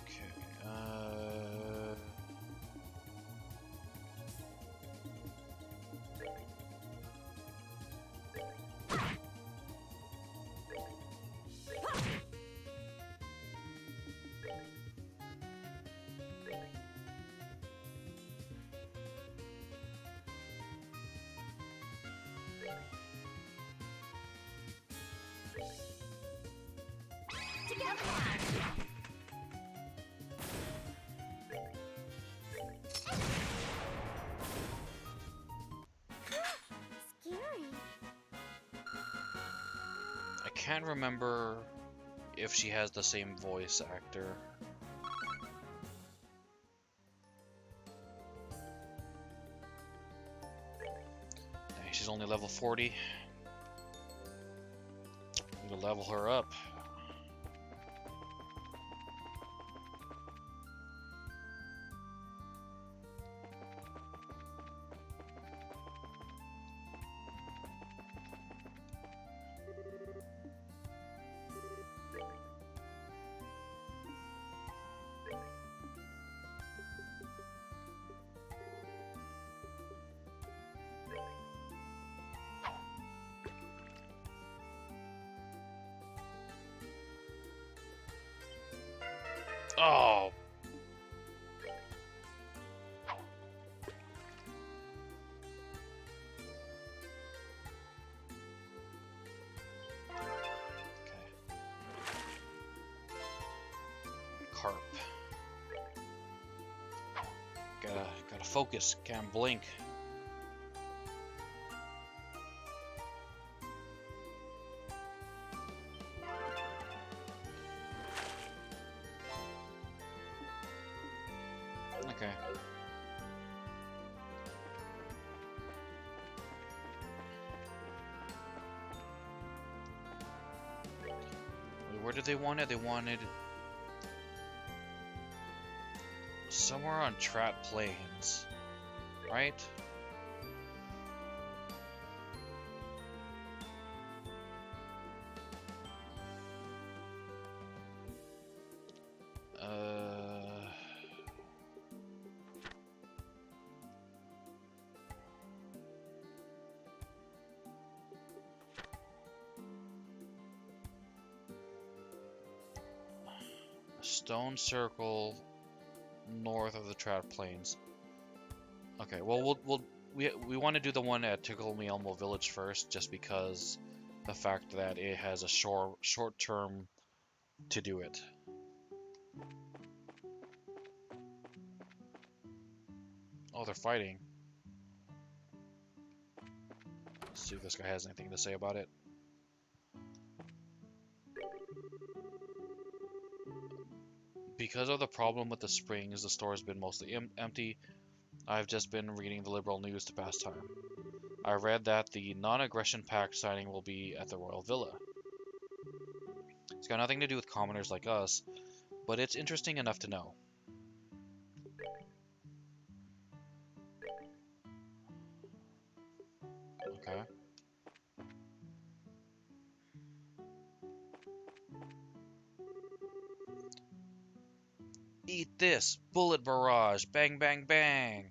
Speaker 1: Okay,
Speaker 3: Together now. Scary.
Speaker 1: I can't remember if she has the same voice actor. Dang, she's only level 40. Need to level her up. Oh! Okay. Carp. Gotta focus, can't blink. Okay. Where did they want it? They wanted somewhere on Trat Plains, right? Stone Circle north of the Trout Plains. Okay, well we want to do the one at Tickle Me Elmo Village first, just because the fact that it has a short term to do it. Oh, they're fighting. Let's see if this guy has anything to say about it. Because of the problem with the springs, the store has been mostly empty. I've just been reading the liberal news to pass time. I read that the non-aggression pact signing will be at the Royal Villa. got nothing to do with commoners like us, but it's interesting enough to know. Okay. Eat this! Bullet barrage! Bang, bang, bang!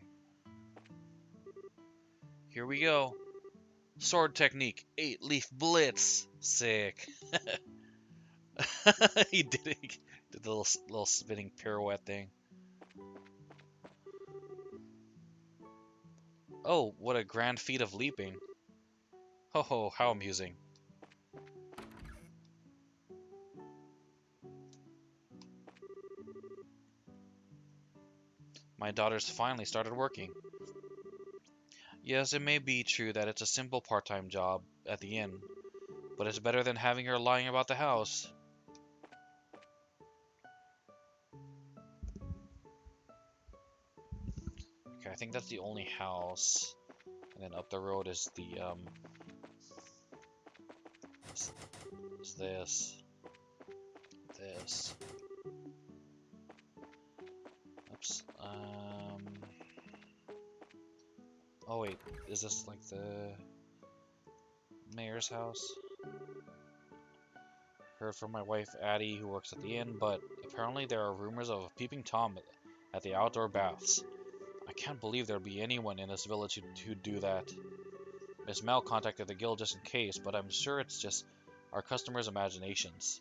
Speaker 1: Here we go. Sword technique. 8-leaf blitz. Sick. He did it. He did the little spinning pirouette thing. Oh, what a grand feat of leaping. Ho ho, how amusing. My daughter's finally started working. Yes, it may be true that it's a simple part-time job at the inn, but it's better than having her lying about the house. Okay, I think that's the only house. And then up the road is the, is this. This. Oops. Oh wait, is this like the mayor's house? Heard from my wife Addie, who works at the inn, but apparently there are rumors of a peeping Tom at the outdoor baths. I can't believe there'd be anyone in this village who'd do that. Miss Mel contacted the guild just in case, but I'm sure it's just our customers' imaginations.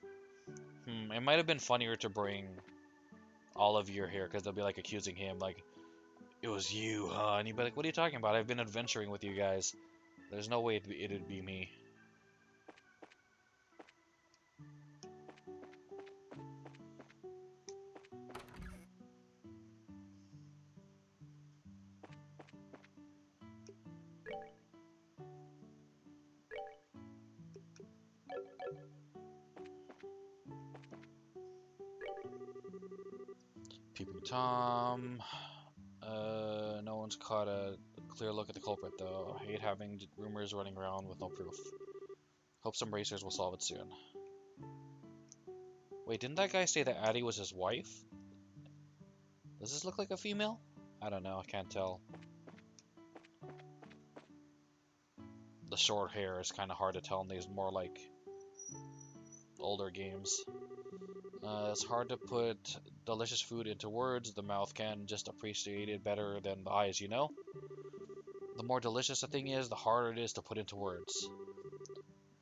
Speaker 1: It might have been funnier to bring Olivier here, because they'll be like accusing him, like, it was you, huh? And he'd be like, what are you talking about? I've been adventuring with you guys. There's no way it'd be me. Peeping Tom. No one's caught a clear look at the culprit, though. I hate having rumors running around with no proof. Hope some racers will solve it soon. Wait, didn't that guy say that Addie was his wife? Does this look like a female? I don't know, I can't tell. The short hair is kind of hard to tell in these more like older games. It's hard to put delicious food into words. The mouth can just appreciate it better than the eyes, you know? The more delicious a thing is, the harder it is to put into words.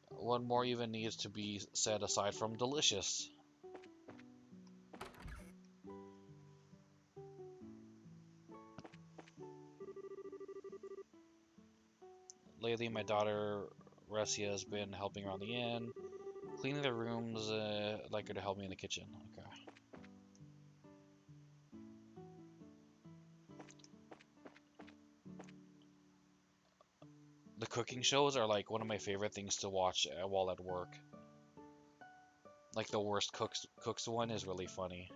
Speaker 1: What more even needs to be said aside from delicious? Lately, my daughter Resia has been helping around the inn, cleaning the rooms. I'd like her to help me in the kitchen. Okay. The cooking shows are like one of my favorite things to watch while at work. Like the worst cooks one is really funny.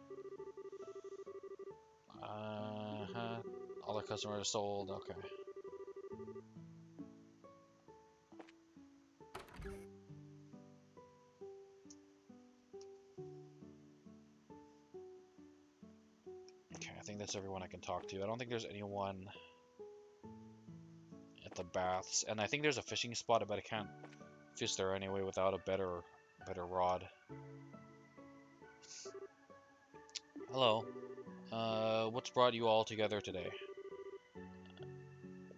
Speaker 1: All our customers are sold. Okay. Okay, I think that's everyone I can talk to. I don't think there's anyone at the baths, and I think there's a fishing spot, but I can't fish there anyway without a better rod. Hello. What's brought you all together today?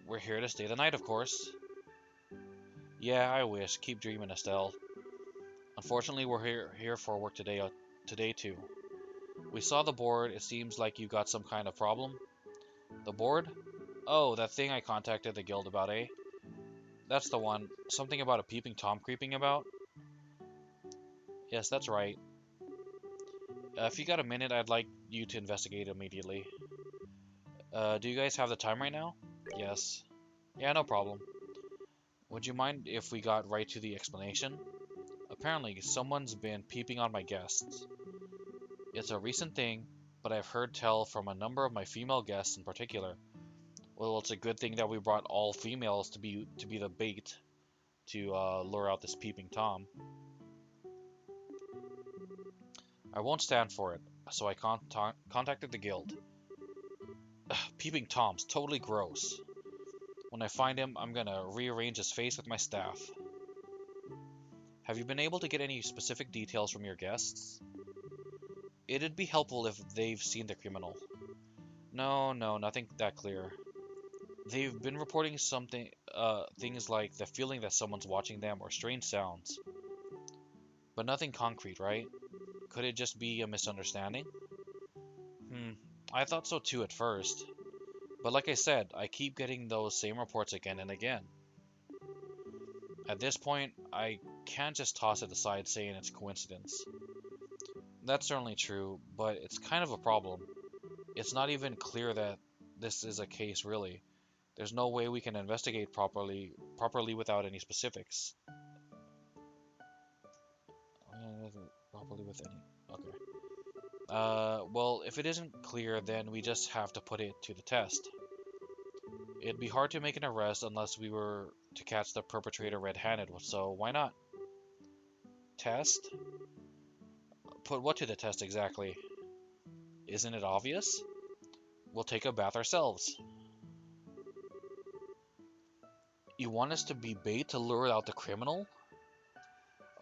Speaker 1: We're here to stay the night, of course. Yeah, I wish. Keep dreaming, Estelle. Unfortunately, we're here for work today too. We saw the board. It seems like you got some kind of problem. The board? Oh, that thing I contacted the guild about, eh? That's the one. Something about a peeping Tom creeping about? Yes, that's right. If you got a minute, I'd like you to investigate immediately. Do you guys have the time right now? Yes. Yeah, no problem. Would you mind if we got right to the explanation? Apparently, someone's been peeping on my guests. It's a recent thing, but I've heard tell from a number of my female guests in particular. Well, it's a good thing that we brought all females to be the bait to lure out this peeping Tom. I won't stand for it, so I contacted the guild. Ugh, peeping Tom's totally gross. When I find him, I'm gonna rearrange his face with my staff. Have you been able to get any specific details from your guests? It'd be helpful if they've seen the criminal. No, nothing that clear. They've been reporting things like the feeling that someone's watching them or strange sounds. But nothing concrete, right? Could it just be a misunderstanding? I thought so too at first. But like I said, I keep getting those same reports again and again. At this point, I can't just toss it aside saying it's coincidence. That's certainly true, but it's kind of a problem. It's not even clear that this is a case, really. There's no way we can investigate properly without any specifics. Properly with any. Okay. Well, if it isn't clear, then we just have to put it to the test. It'd be hard to make an arrest unless we were to catch the perpetrator red-handed, so why not? Test? Put what to the test exactly? Isn't it obvious? We'll take a bath ourselves. You want us to be bait to lure out the criminal?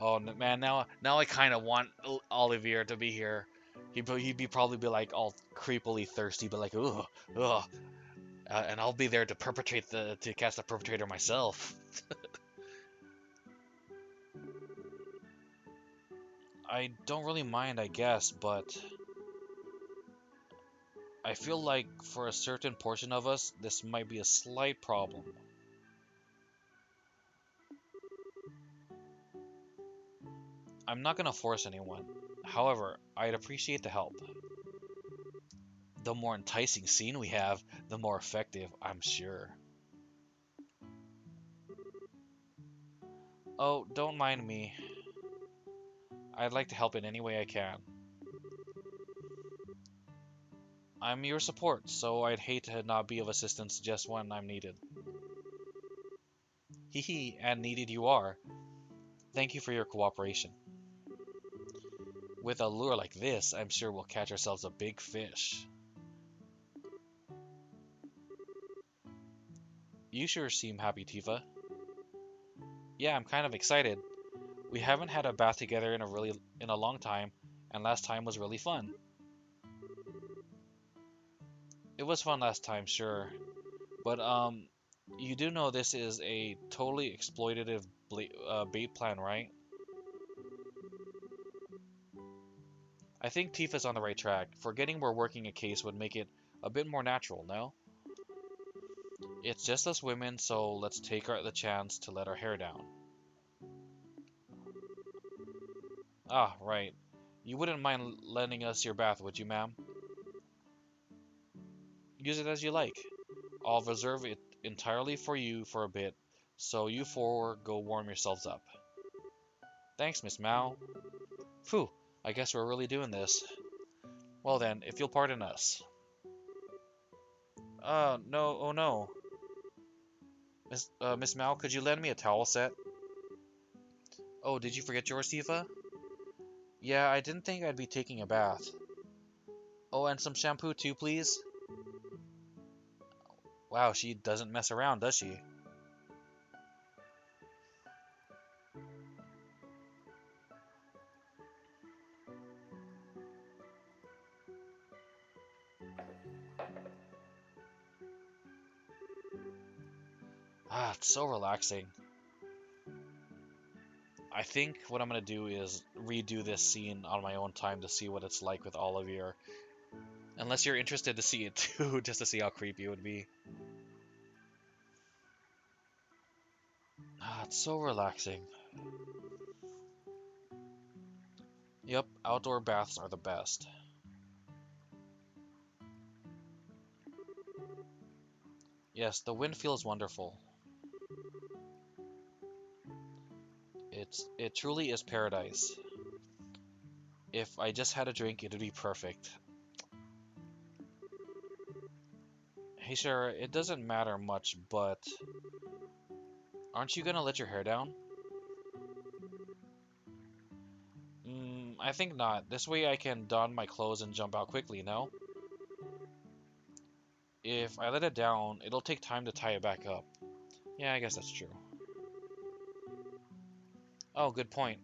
Speaker 1: Oh man, now I kind of want Olivier to be here. He'd probably be like all creepily thirsty, but like ugh, ugh, and I'll be there to catch the perpetrator myself. I don't really mind, I guess, but I feel like for a certain portion of us, this might be a slight problem. I'm not gonna force anyone. However, I'd appreciate the help. The more enticing scene we have, the more effective, I'm sure. Oh, don't mind me. I'd like to help in any way I can. I'm your support, so I'd hate to not be of assistance just when I'm needed. Hee, and needed you are. Thank you for your cooperation. With a lure like this, I'm sure we'll catch ourselves a big fish. You sure seem happy, Tifa. Yeah, I'm kind of excited. We haven't had a bath together in a long time, and last time was really fun. It was fun last time, sure. But you do know this is a totally exploitative bait plan, right? I think Tifa's on the right track. Forgetting we're working a case would make it a bit more natural, no? It's just us women, so let's take the chance to let our hair down. Ah, right. You wouldn't mind lending us your bath, would you, ma'am? Use it as you like. I'll reserve it entirely for you for a bit, so you four go warm yourselves up. Thanks, Miss Mao. Phew, I guess we're really doing this. Well then, if you'll pardon us. No, oh no. Miss Mao, could you lend me a towel set? Oh, did you forget yours, Tifa? Yeah, I didn't think I'd be taking a bath. Oh, and some shampoo too, please? Wow, she doesn't mess around, does she? Ah, it's so relaxing. I think what I'm gonna do is redo this scene on my own time to see what it's like with Olivier. Unless you're interested to see it too, just to see how creepy it would be. Ah, it's so relaxing. Yep, outdoor baths are the best. Yes, the wind feels wonderful. It truly is paradise. If I just had a drink, it'd be perfect. Hey, sure, it doesn't matter much, but aren't you gonna let your hair down? I think not. This way I can don my clothes and jump out quickly, no? If I let it down, it'll take time to tie it back up. Yeah, I guess that's true. Oh, good point.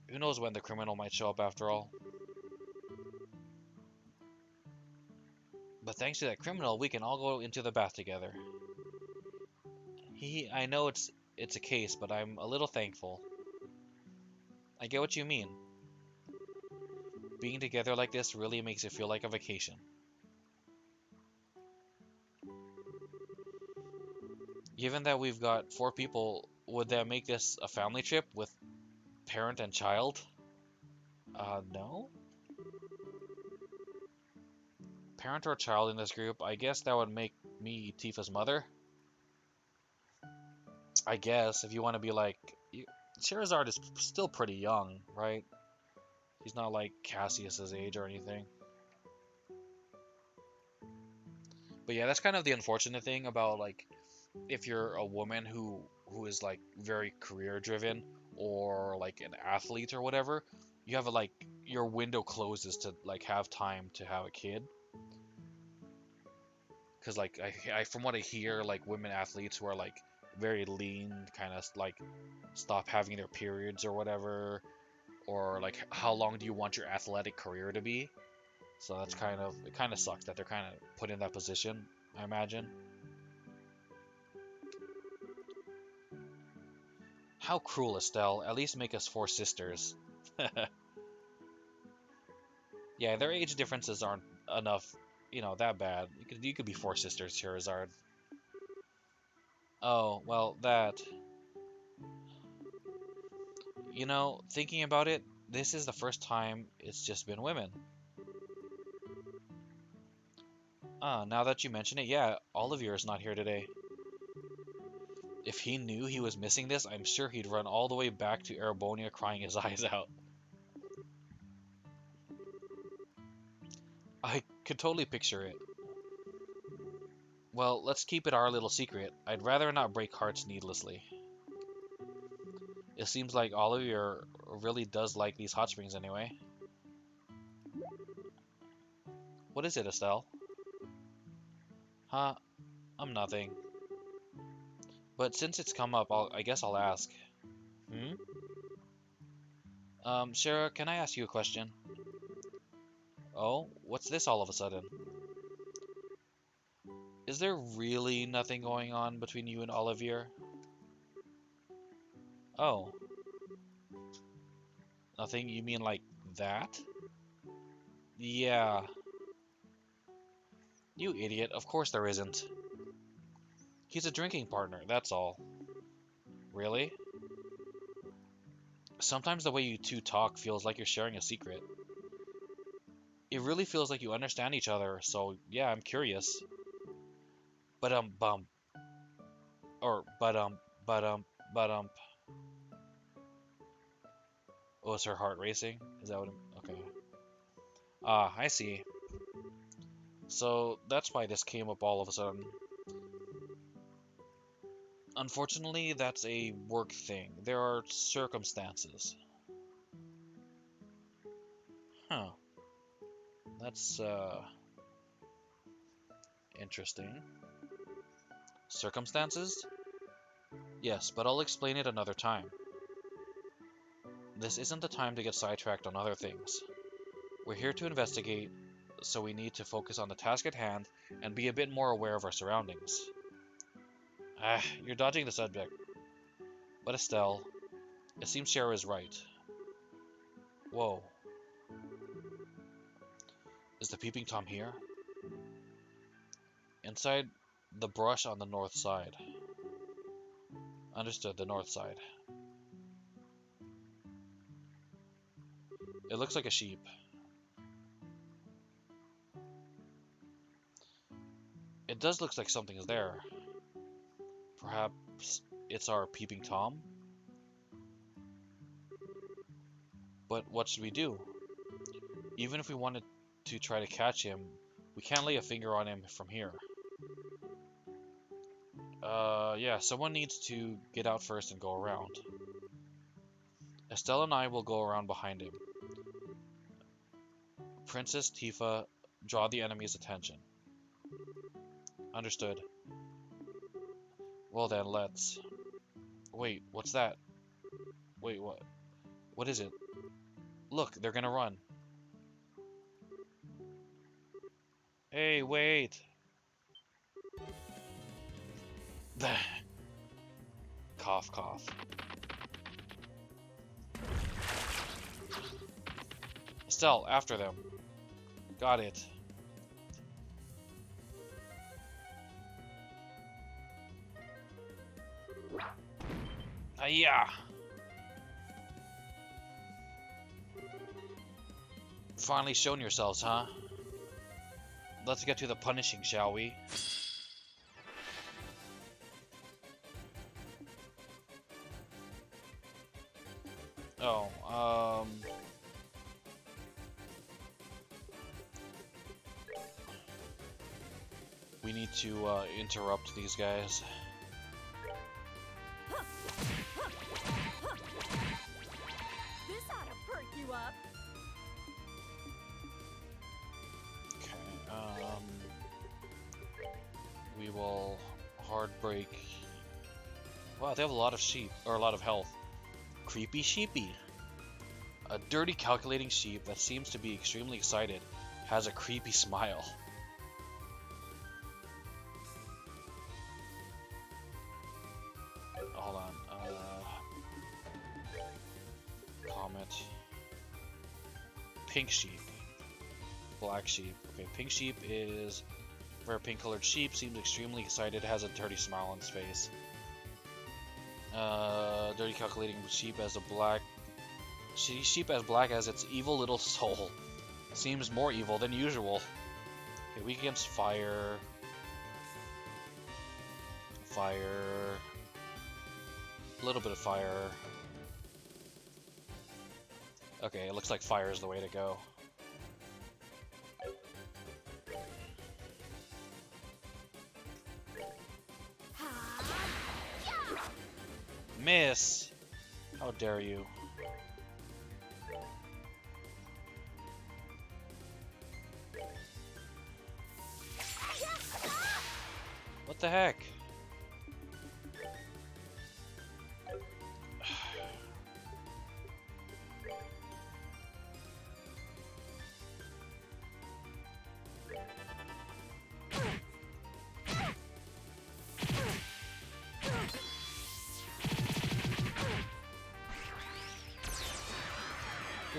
Speaker 1: Who knows when the criminal might show up after all. But thanks to that criminal, we can all go into the bath together. I know it's a case, but I'm a little thankful. I get what you mean. Being together like this really makes it feel like a vacation. Given that we've got 4 people, would that make this a family trip with parent and child? No? Parent or child in this group, I guess that would make me Tifa's mother. I guess, if you want to be like... Charizard is still pretty young, right? He's not like Cassius's age or anything. But yeah, that's kind of the unfortunate thing about, like, if you're a woman who is like very career driven or like an athlete or whatever, you have like your window closes to like have time to have a kid. Because like I from what I hear, like women athletes who are like very lean kind of like stop having their periods or whatever, or like how long do you want your athletic career to be? So that's it kind of sucks that they're kind of put in that position, I imagine. How cruel, Estelle. At least make us 4 sisters. Yeah, their age differences aren't enough, that bad. You could be 4 sisters, Charizard. Oh, well, that. Thinking about it, this is the first time it's just been women. Now that you mention it, yeah, Olivier is not here today. If he knew he was missing this, I'm sure he'd run all the way back to Erebonia crying his eyes out. I could totally picture it. Well, let's keep it our little secret. I'd rather not break hearts needlessly. It seems like Olivier really does like these hot springs anyway. What is it, Estelle? Huh? I'm nothing. But since it's come up, I guess I'll ask. Hmm? Sarah, can I ask you a question? Oh, what's this all of a sudden? Is there really nothing going on between you and Olivier? Oh, nothing? You mean like that? Yeah. You idiot, of course there isn't. He's a drinking partner, that's all. Really? Sometimes the way you two talk feels like you're sharing a secret. It really feels like you understand each other, so yeah, I'm curious. But bum. Or but but. Was her heart racing? Is that what okay. Ah, I see. So that's why this came up all of a sudden. Unfortunately, that's a work thing. There are circumstances. Huh. That's, interesting. Circumstances? Yes, but I'll explain it another time. This isn't the time to get sidetracked on other things. We're here to investigate, so we need to focus on the task at hand and be a bit more aware of our surroundings. You're dodging the subject. But Estelle, it seems Sarah is right. Whoa. Is the peeping Tom here? Inside the brush on the north side. Understood, the north side. It looks like a sheep. It does look like something is there. Perhaps it's our peeping Tom? But what should we do? Even if we wanted to try to catch him, we can't lay a finger on him from here. Yeah, someone needs to get out first and go around. Estelle and I will go around behind him. Princess Tifa draw the enemy's attention. Understood. Well then, let's... Wait, what's that? Wait, what? What is it? Look, they're gonna run. Hey, wait! Cough, cough. Estelle, after them. Got it. Yeah. Finally shown yourselves, huh? Let's get to the punishing, shall we? Oh, we need to interrupt these guys.
Speaker 3: This ought to perk you up.
Speaker 1: Okay, we will hard break. Wow, they have a lot of sheep, or a lot of health. Creepy sheepy. A dirty calculating sheep that seems to be extremely excited has a creepy smile. Hold on. Comet. Pink sheep. Black sheep. Okay, pink sheep is for a pink colored sheep, seems extremely excited, has a dirty smile on its face. Dirty calculating sheep as a black sheep as black as its evil little soul. Seems more evil than usual. Okay, weak against fire. Fire. A little bit of fire. Okay, it looks like fire is the way to go. Miss! How dare you? What the heck?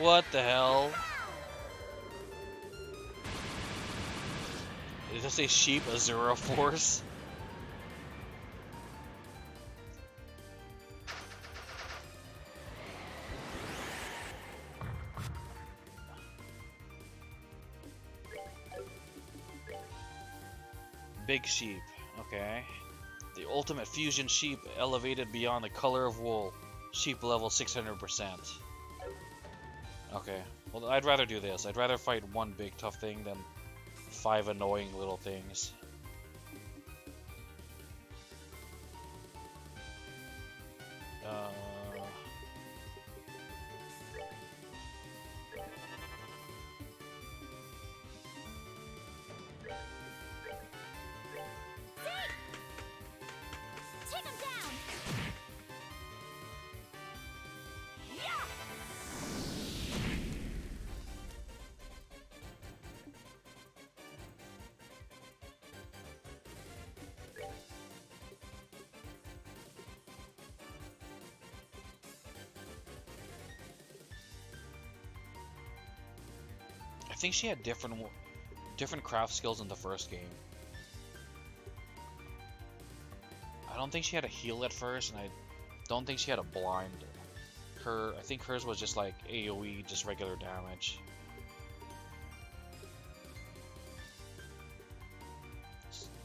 Speaker 1: What the hell? Did this say sheep Azura Force? Big sheep, okay. The ultimate fusion sheep elevated beyond the color of wool. Sheep level 600%. Okay, well I'd rather do this. I'd rather fight one big tough thing than 5 annoying little things.
Speaker 3: Take him down.
Speaker 1: I think she had different craft skills in the first game. I don't think she had a heal at first, and I don't think she had a blind. I think hers was just like AoE, just regular damage.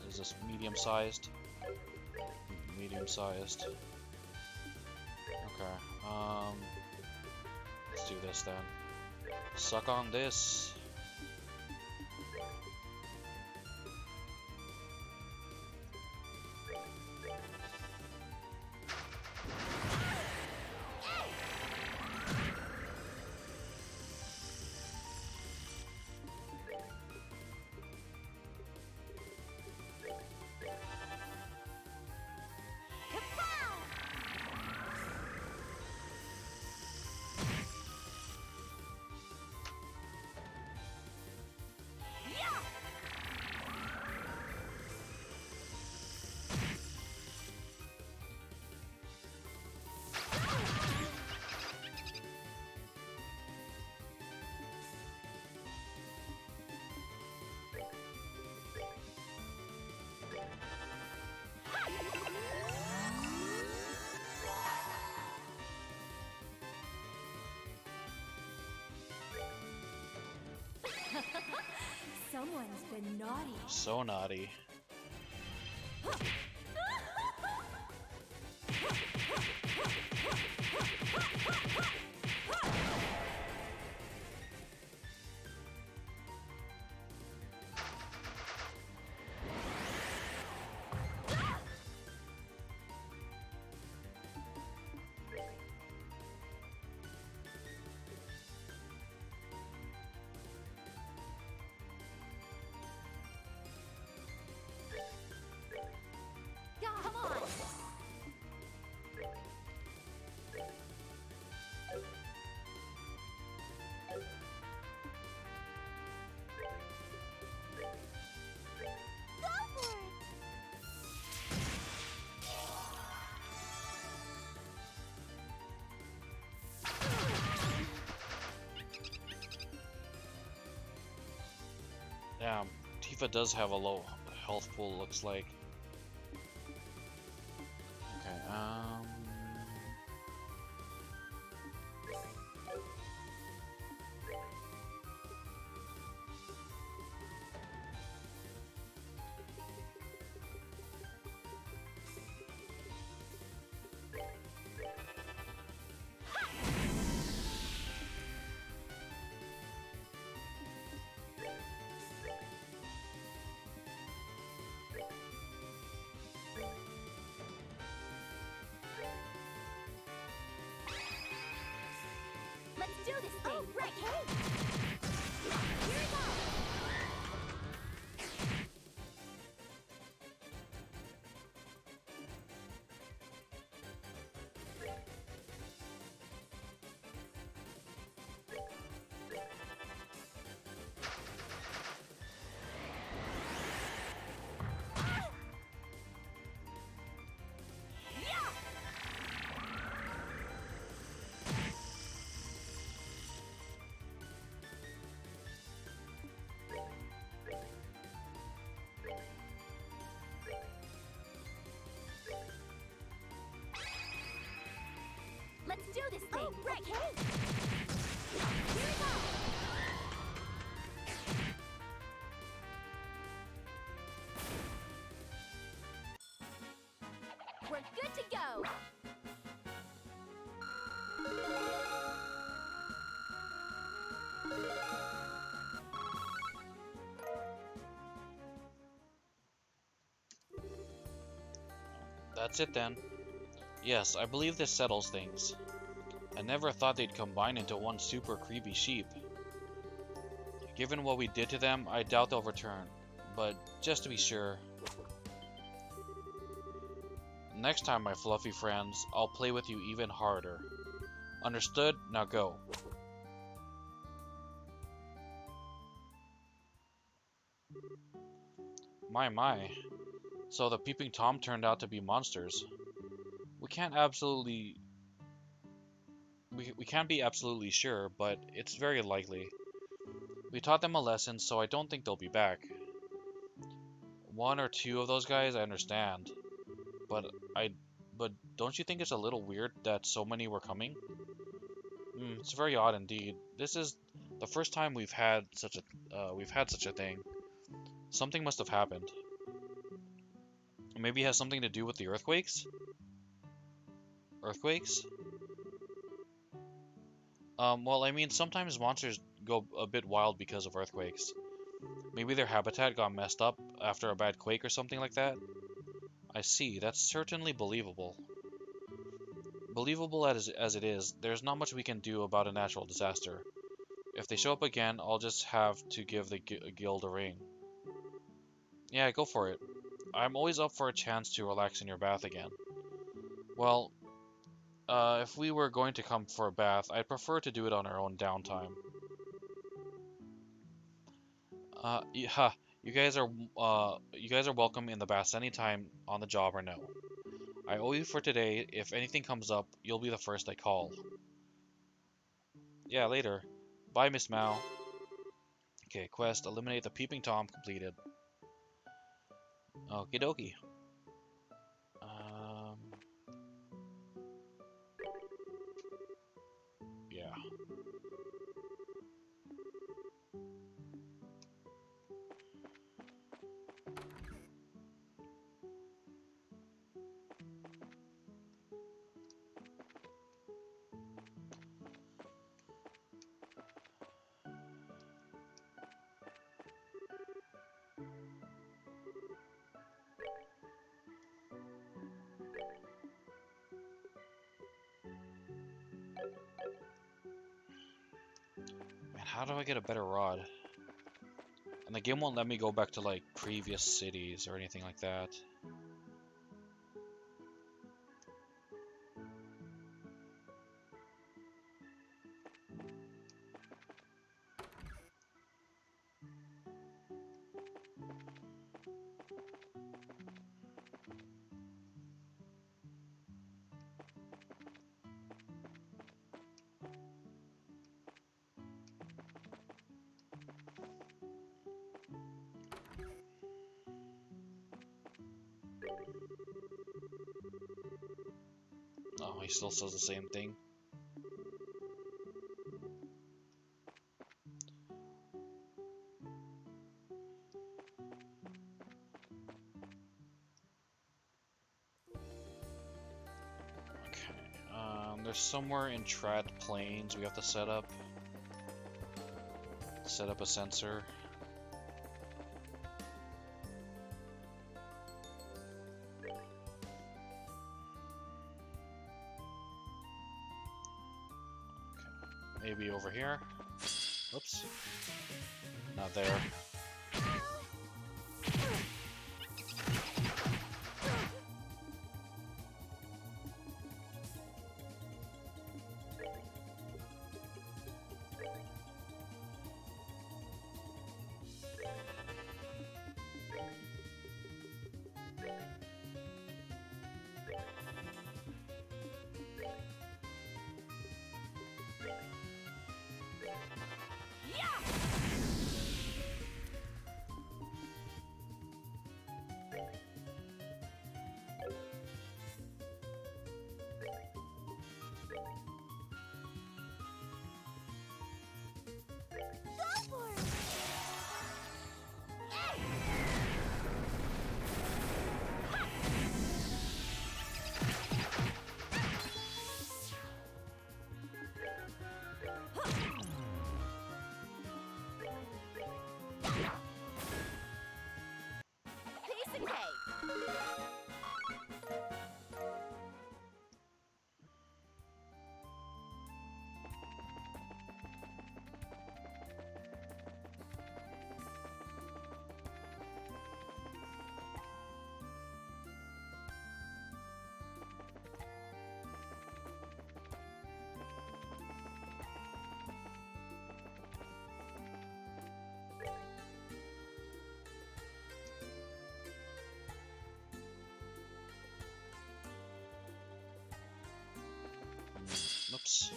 Speaker 1: Is this medium-sized? Medium-sized. Okay, let's do this then. Suck on this.
Speaker 3: Someone's been naughty.
Speaker 1: So naughty.
Speaker 3: Come on. Go for it.
Speaker 1: Damn, Tifa does have a low health pool, looks like. Okay,
Speaker 3: Let's do this thing. Oh, right. Okay. Here we go. Let's do this thing. Oh, right. Okay. Here we go. We're good to go.
Speaker 1: that's it then. Yes, I believe this settles things. I never thought they'd combine into one super creepy sheep. Given what we did to them, I doubt they'll return. But just to be sure, next time, my fluffy friends, I'll play with you even harder. Understood? Now go. My. So the Peeping Tom turned out to be monsters. We can't absolutely... We can't be absolutely sure, but it's very likely. We taught them a lesson, so I don't think they'll be back. One or two of those guys, I understand. But don't you think it's a little weird that so many were coming? It's very odd indeed. This is the first time we've had such a thing. Something must have happened. Maybe it has something to do with the earthquakes? Earthquakes? Well, I mean, sometimes monsters go a bit wild because of earthquakes. Maybe their habitat got messed up after a bad quake or something like that? I see, that's certainly believable. Believable as it is, there's not much we can do about a natural disaster. If they show up again, I'll just have to give the guild a ring. Yeah, go for it. I'm always up for a chance to relax in your bath again. Well, if we were going to come for a bath, I'd prefer to do it on our own downtime. Yeah, you guys are welcome in the baths anytime on the job or no. I owe you for today. If anything comes up, you'll be the first I call. Yeah, later. Bye, Miss Mao. Okay, quest, eliminate the Peeping Tom completed. Okie dokie. Yeah. How do I get a better rod? And the game won't let me go back to like previous cities or anything like that. Oh, he still says the same thing. There's somewhere in Trad Plains we have to set up a sensor. Okay. Maybe over here. Oops. Not there.
Speaker 3: Piece of cake.
Speaker 1: Oops.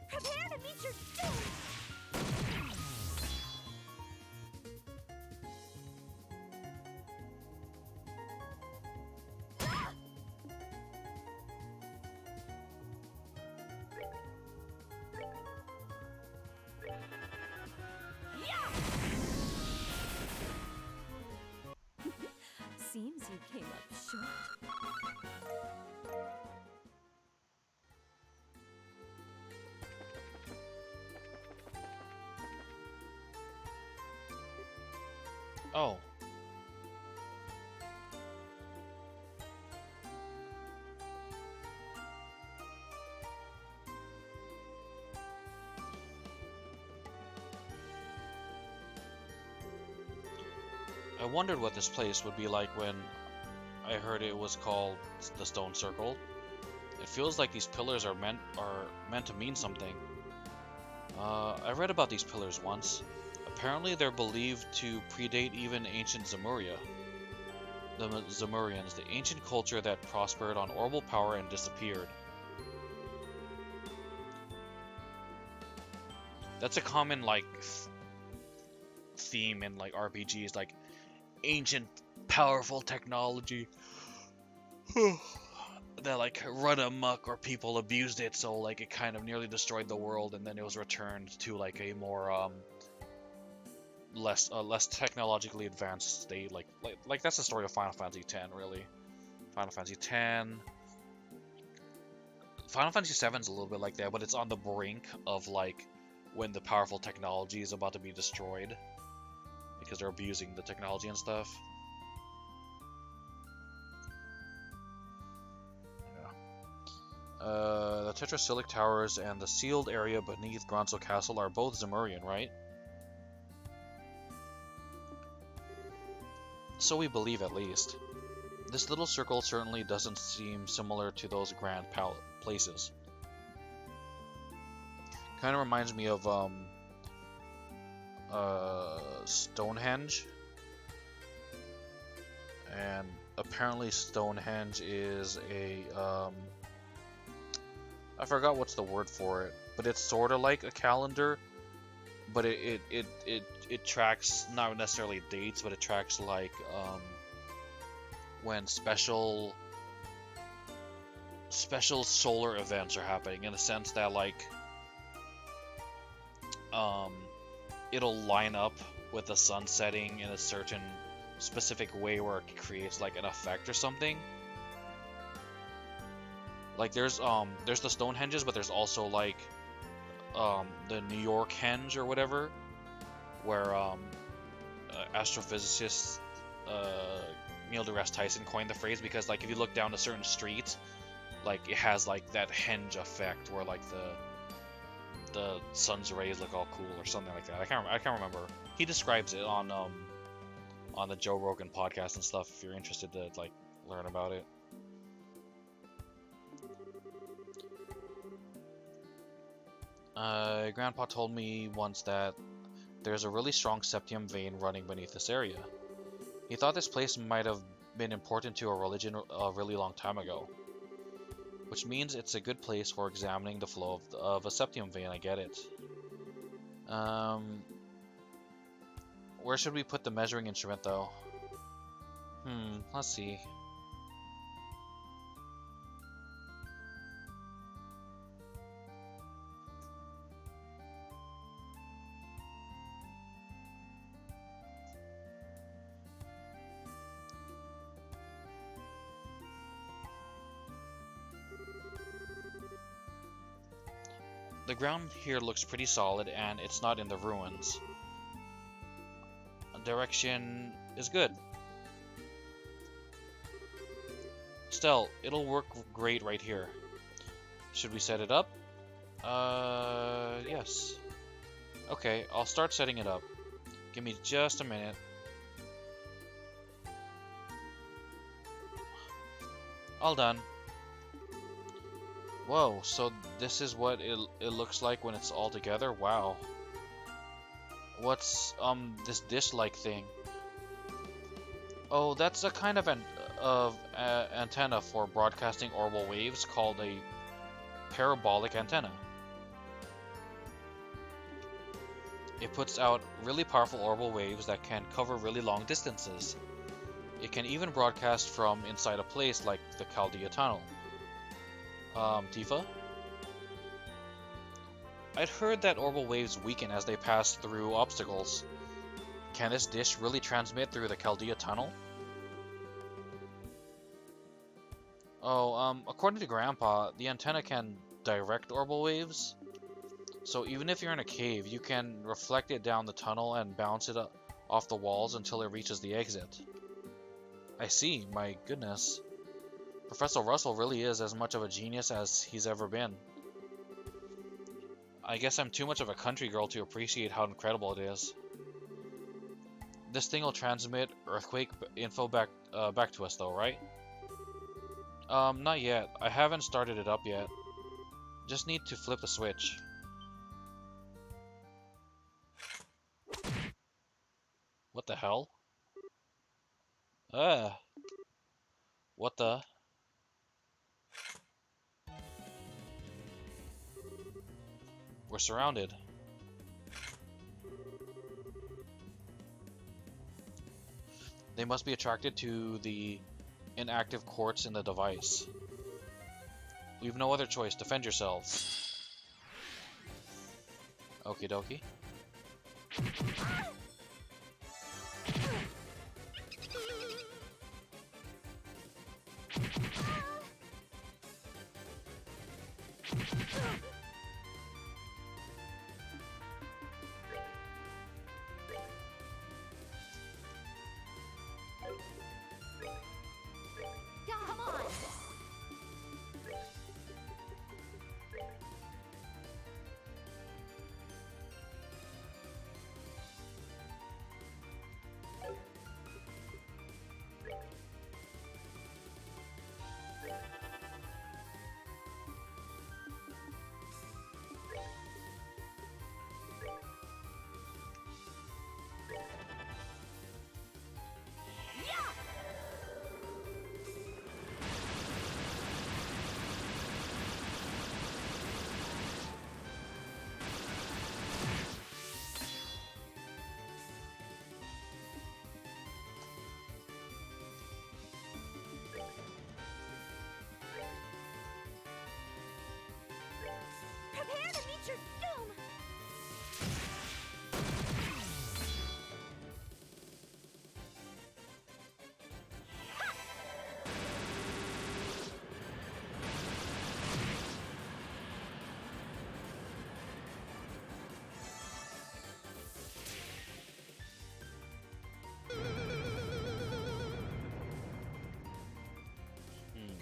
Speaker 3: Prepare to meet your doom! Seems you came up short.
Speaker 1: Oh. I wondered what this place would be like when I heard it was called the Stone Circle. It feels like these pillars are meant to mean something. I read about these pillars once. Apparently, they're believed to predate even ancient Zemuria. The Zemurians, the ancient culture that prospered on orbital power and disappeared. That's a common like theme in like RPGs, like ancient powerful technology that like run amok or people abused it, so like it kind of nearly destroyed the world, and then it was returned to like a more less technologically advanced state. Like that's the story of Final Fantasy X, really. Final Fantasy X. Final Fantasy VII is a little bit like that, but it's on the brink of like when the powerful technology is about to be destroyed because they're abusing the technology and stuff. The Tetrasilic Towers and the sealed area beneath Gronzo Castle are both Zemurian, right? So we believe, at least. This little circle certainly doesn't seem similar to those grand places. Kind of reminds me of Stonehenge. And apparently Stonehenge is a I forgot what's the word for it, but it's sort of like a calendar, but it tracks not necessarily dates, but it tracks like when special solar events are happening, in the sense that like it'll line up with the sun setting in a certain specific way where it creates like an effect or something. Like there's the Stonehenges, but there's also like the New York Henge or whatever, where astrophysicist Neil deGrasse Tyson coined the phrase, because like if you look down a certain street, like it has like that henge effect where like the sun's rays look all cool or something like that. I can't remember. He describes it on the Joe Rogan podcast and stuff if you're interested to like learn about it. Grandpa told me once that there's a really strong septium vein running beneath this area. He thought this place might have been important to a religion a really long time ago, which means it's a good place for examining the flow of a septium vein. I get it. Where should we put the measuring instrument, though? Let's see. The ground here looks pretty solid, and it's not in the ruins. Direction is good. Still, it'll work great right here. Should we set it up? Yes. Okay, I'll start setting it up. Give me just a minute. All done. Whoa, so this is what it looks like when it's all together? Wow. What's this dish-like thing? Oh, that's a kind of antenna for broadcasting orbital waves called a parabolic antenna. It puts out really powerful orbital waves that can cover really long distances. It can even broadcast from inside a place like the Chaldea Tunnel. Tifa? I'd heard that orbital waves weaken as they pass through obstacles. Can this dish really transmit through the Chaldea Tunnel? Oh, according to Grandpa, the antenna can direct orbital waves. So even if you're in a cave, you can reflect it down the tunnel and bounce it off the walls until it reaches the exit. I see, my goodness. Professor Russell really is as much of a genius as he's ever been. I guess I'm too much of a country girl to appreciate how incredible it is. This thing will transmit earthquake info back to us though, right? Not yet. I haven't started it up yet. Just need to flip the switch. What the hell? What the? We're surrounded. They must be attracted to the inactive quartz in the device. We've no other choice. Defend yourselves. Okie dokie.
Speaker 3: Come on! Prepare to meet your doom!
Speaker 1: Hmm.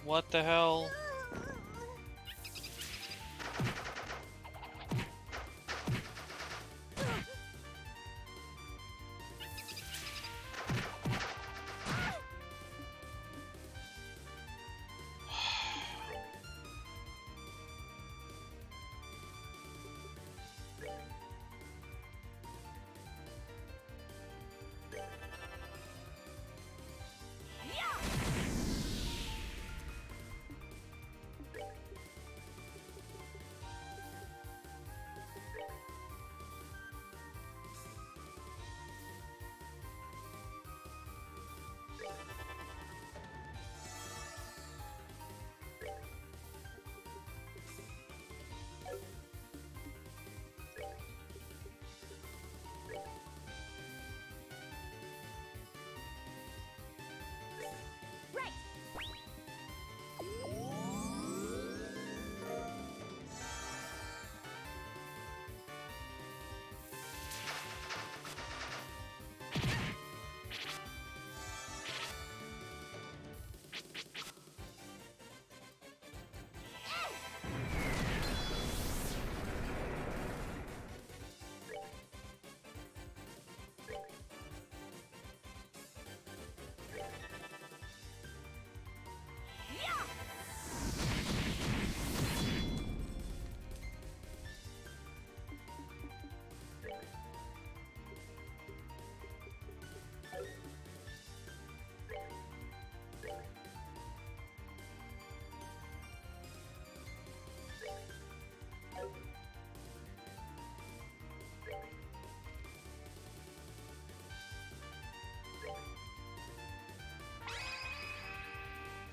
Speaker 1: What the hell?
Speaker 3: Right!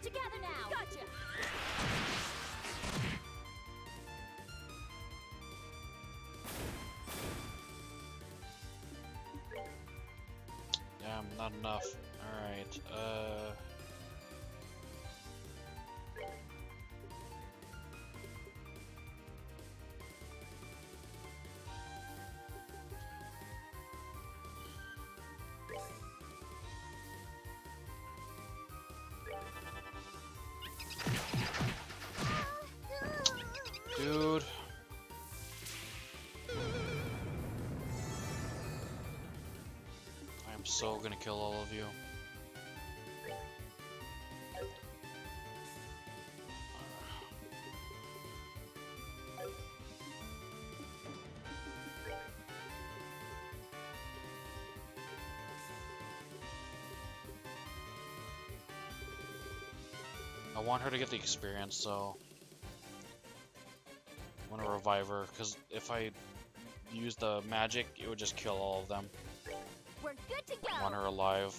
Speaker 3: Together now! Gotcha!
Speaker 1: Damn, not enough. Alright, dude. I'm so gonna kill all of you. I want her to get the experience, so I want to revive her, because if I use the magic, it would just kill all of them.
Speaker 3: We're good to
Speaker 1: I want
Speaker 3: go.
Speaker 1: her alive.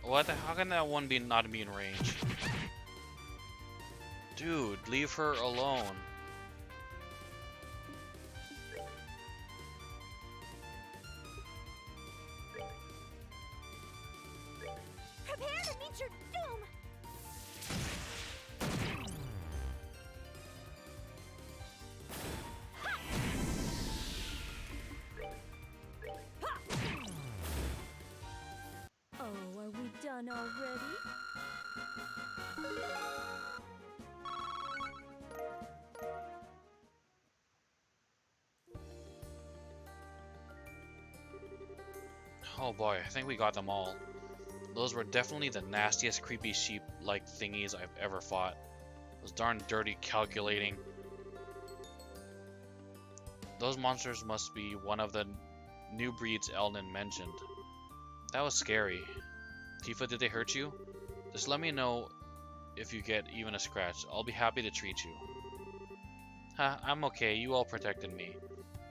Speaker 1: What the, how can that one be not be in range? Dude, leave her alone.
Speaker 3: Prepare to meet your doom. Oh, are we done already?
Speaker 1: Oh boy, I think we got them all. Those were definitely the nastiest creepy sheep-like thingies I've ever fought. Those darn dirty calculating. Those monsters must be one of the new breeds Elnan mentioned. That was scary. Tifa, did they hurt you? Just let me know if you get even a scratch. I'll be happy to treat you. Ha, I'm okay. You all protected me.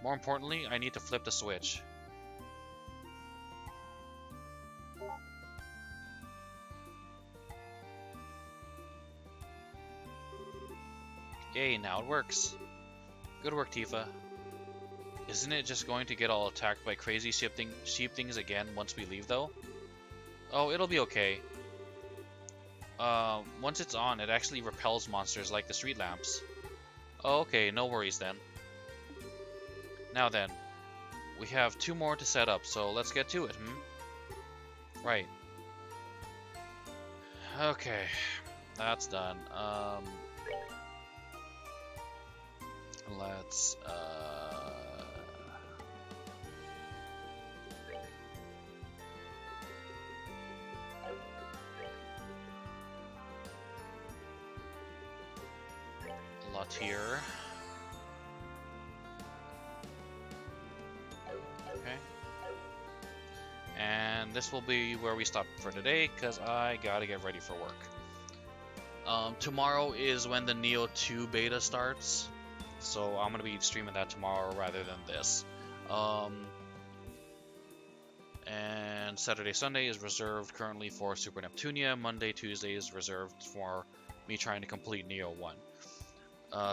Speaker 1: More importantly, I need to flip the switch. Yay, now it works. Good work, Tifa. Isn't it just going to get all attacked by crazy sheep things again once we leave, though? Oh, it'll be okay. Once it's on, it actually repels monsters like the street lamps. Oh, okay, no worries then. Now then, we have 2 more to set up, so let's get to it, Right. Okay, that's done. Let's, Latier. Okay. And this will be where we stop for today, because I gotta get ready for work. Tomorrow is when the Neo 2 beta starts, so I'm gonna be streaming that tomorrow rather than this. And Saturday, Sunday is reserved currently for Super Neptunia. Monday, Tuesday is reserved for me trying to complete Neo 1.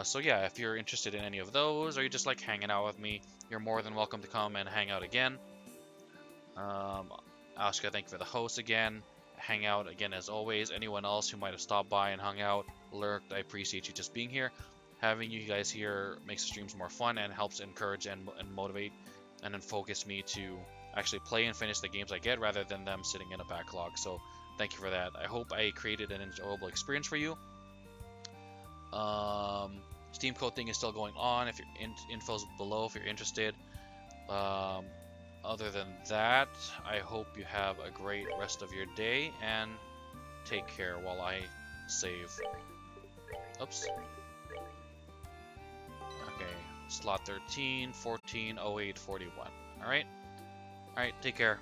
Speaker 1: So yeah, if you're interested in any of those, or you just like hanging out with me, you're more than welcome to come and hang out again. Asuka, thank you for the host again. Hang out again as always. Anyone else who might have stopped by and hung out, lurked, I appreciate you just being here. Having you guys here makes the streams more fun and helps encourage and motivate and then focus me to actually play and finish the games I get rather than them sitting in a backlog. So thank you for that. I hope I created an enjoyable experience for you. Steam code thing is still going on. If your info's below, if you're interested. Other than that, I hope you have a great rest of your day and take care while I save. Oops. Okay, slot 13, 14, 08, 41. Alright? Alright, take care.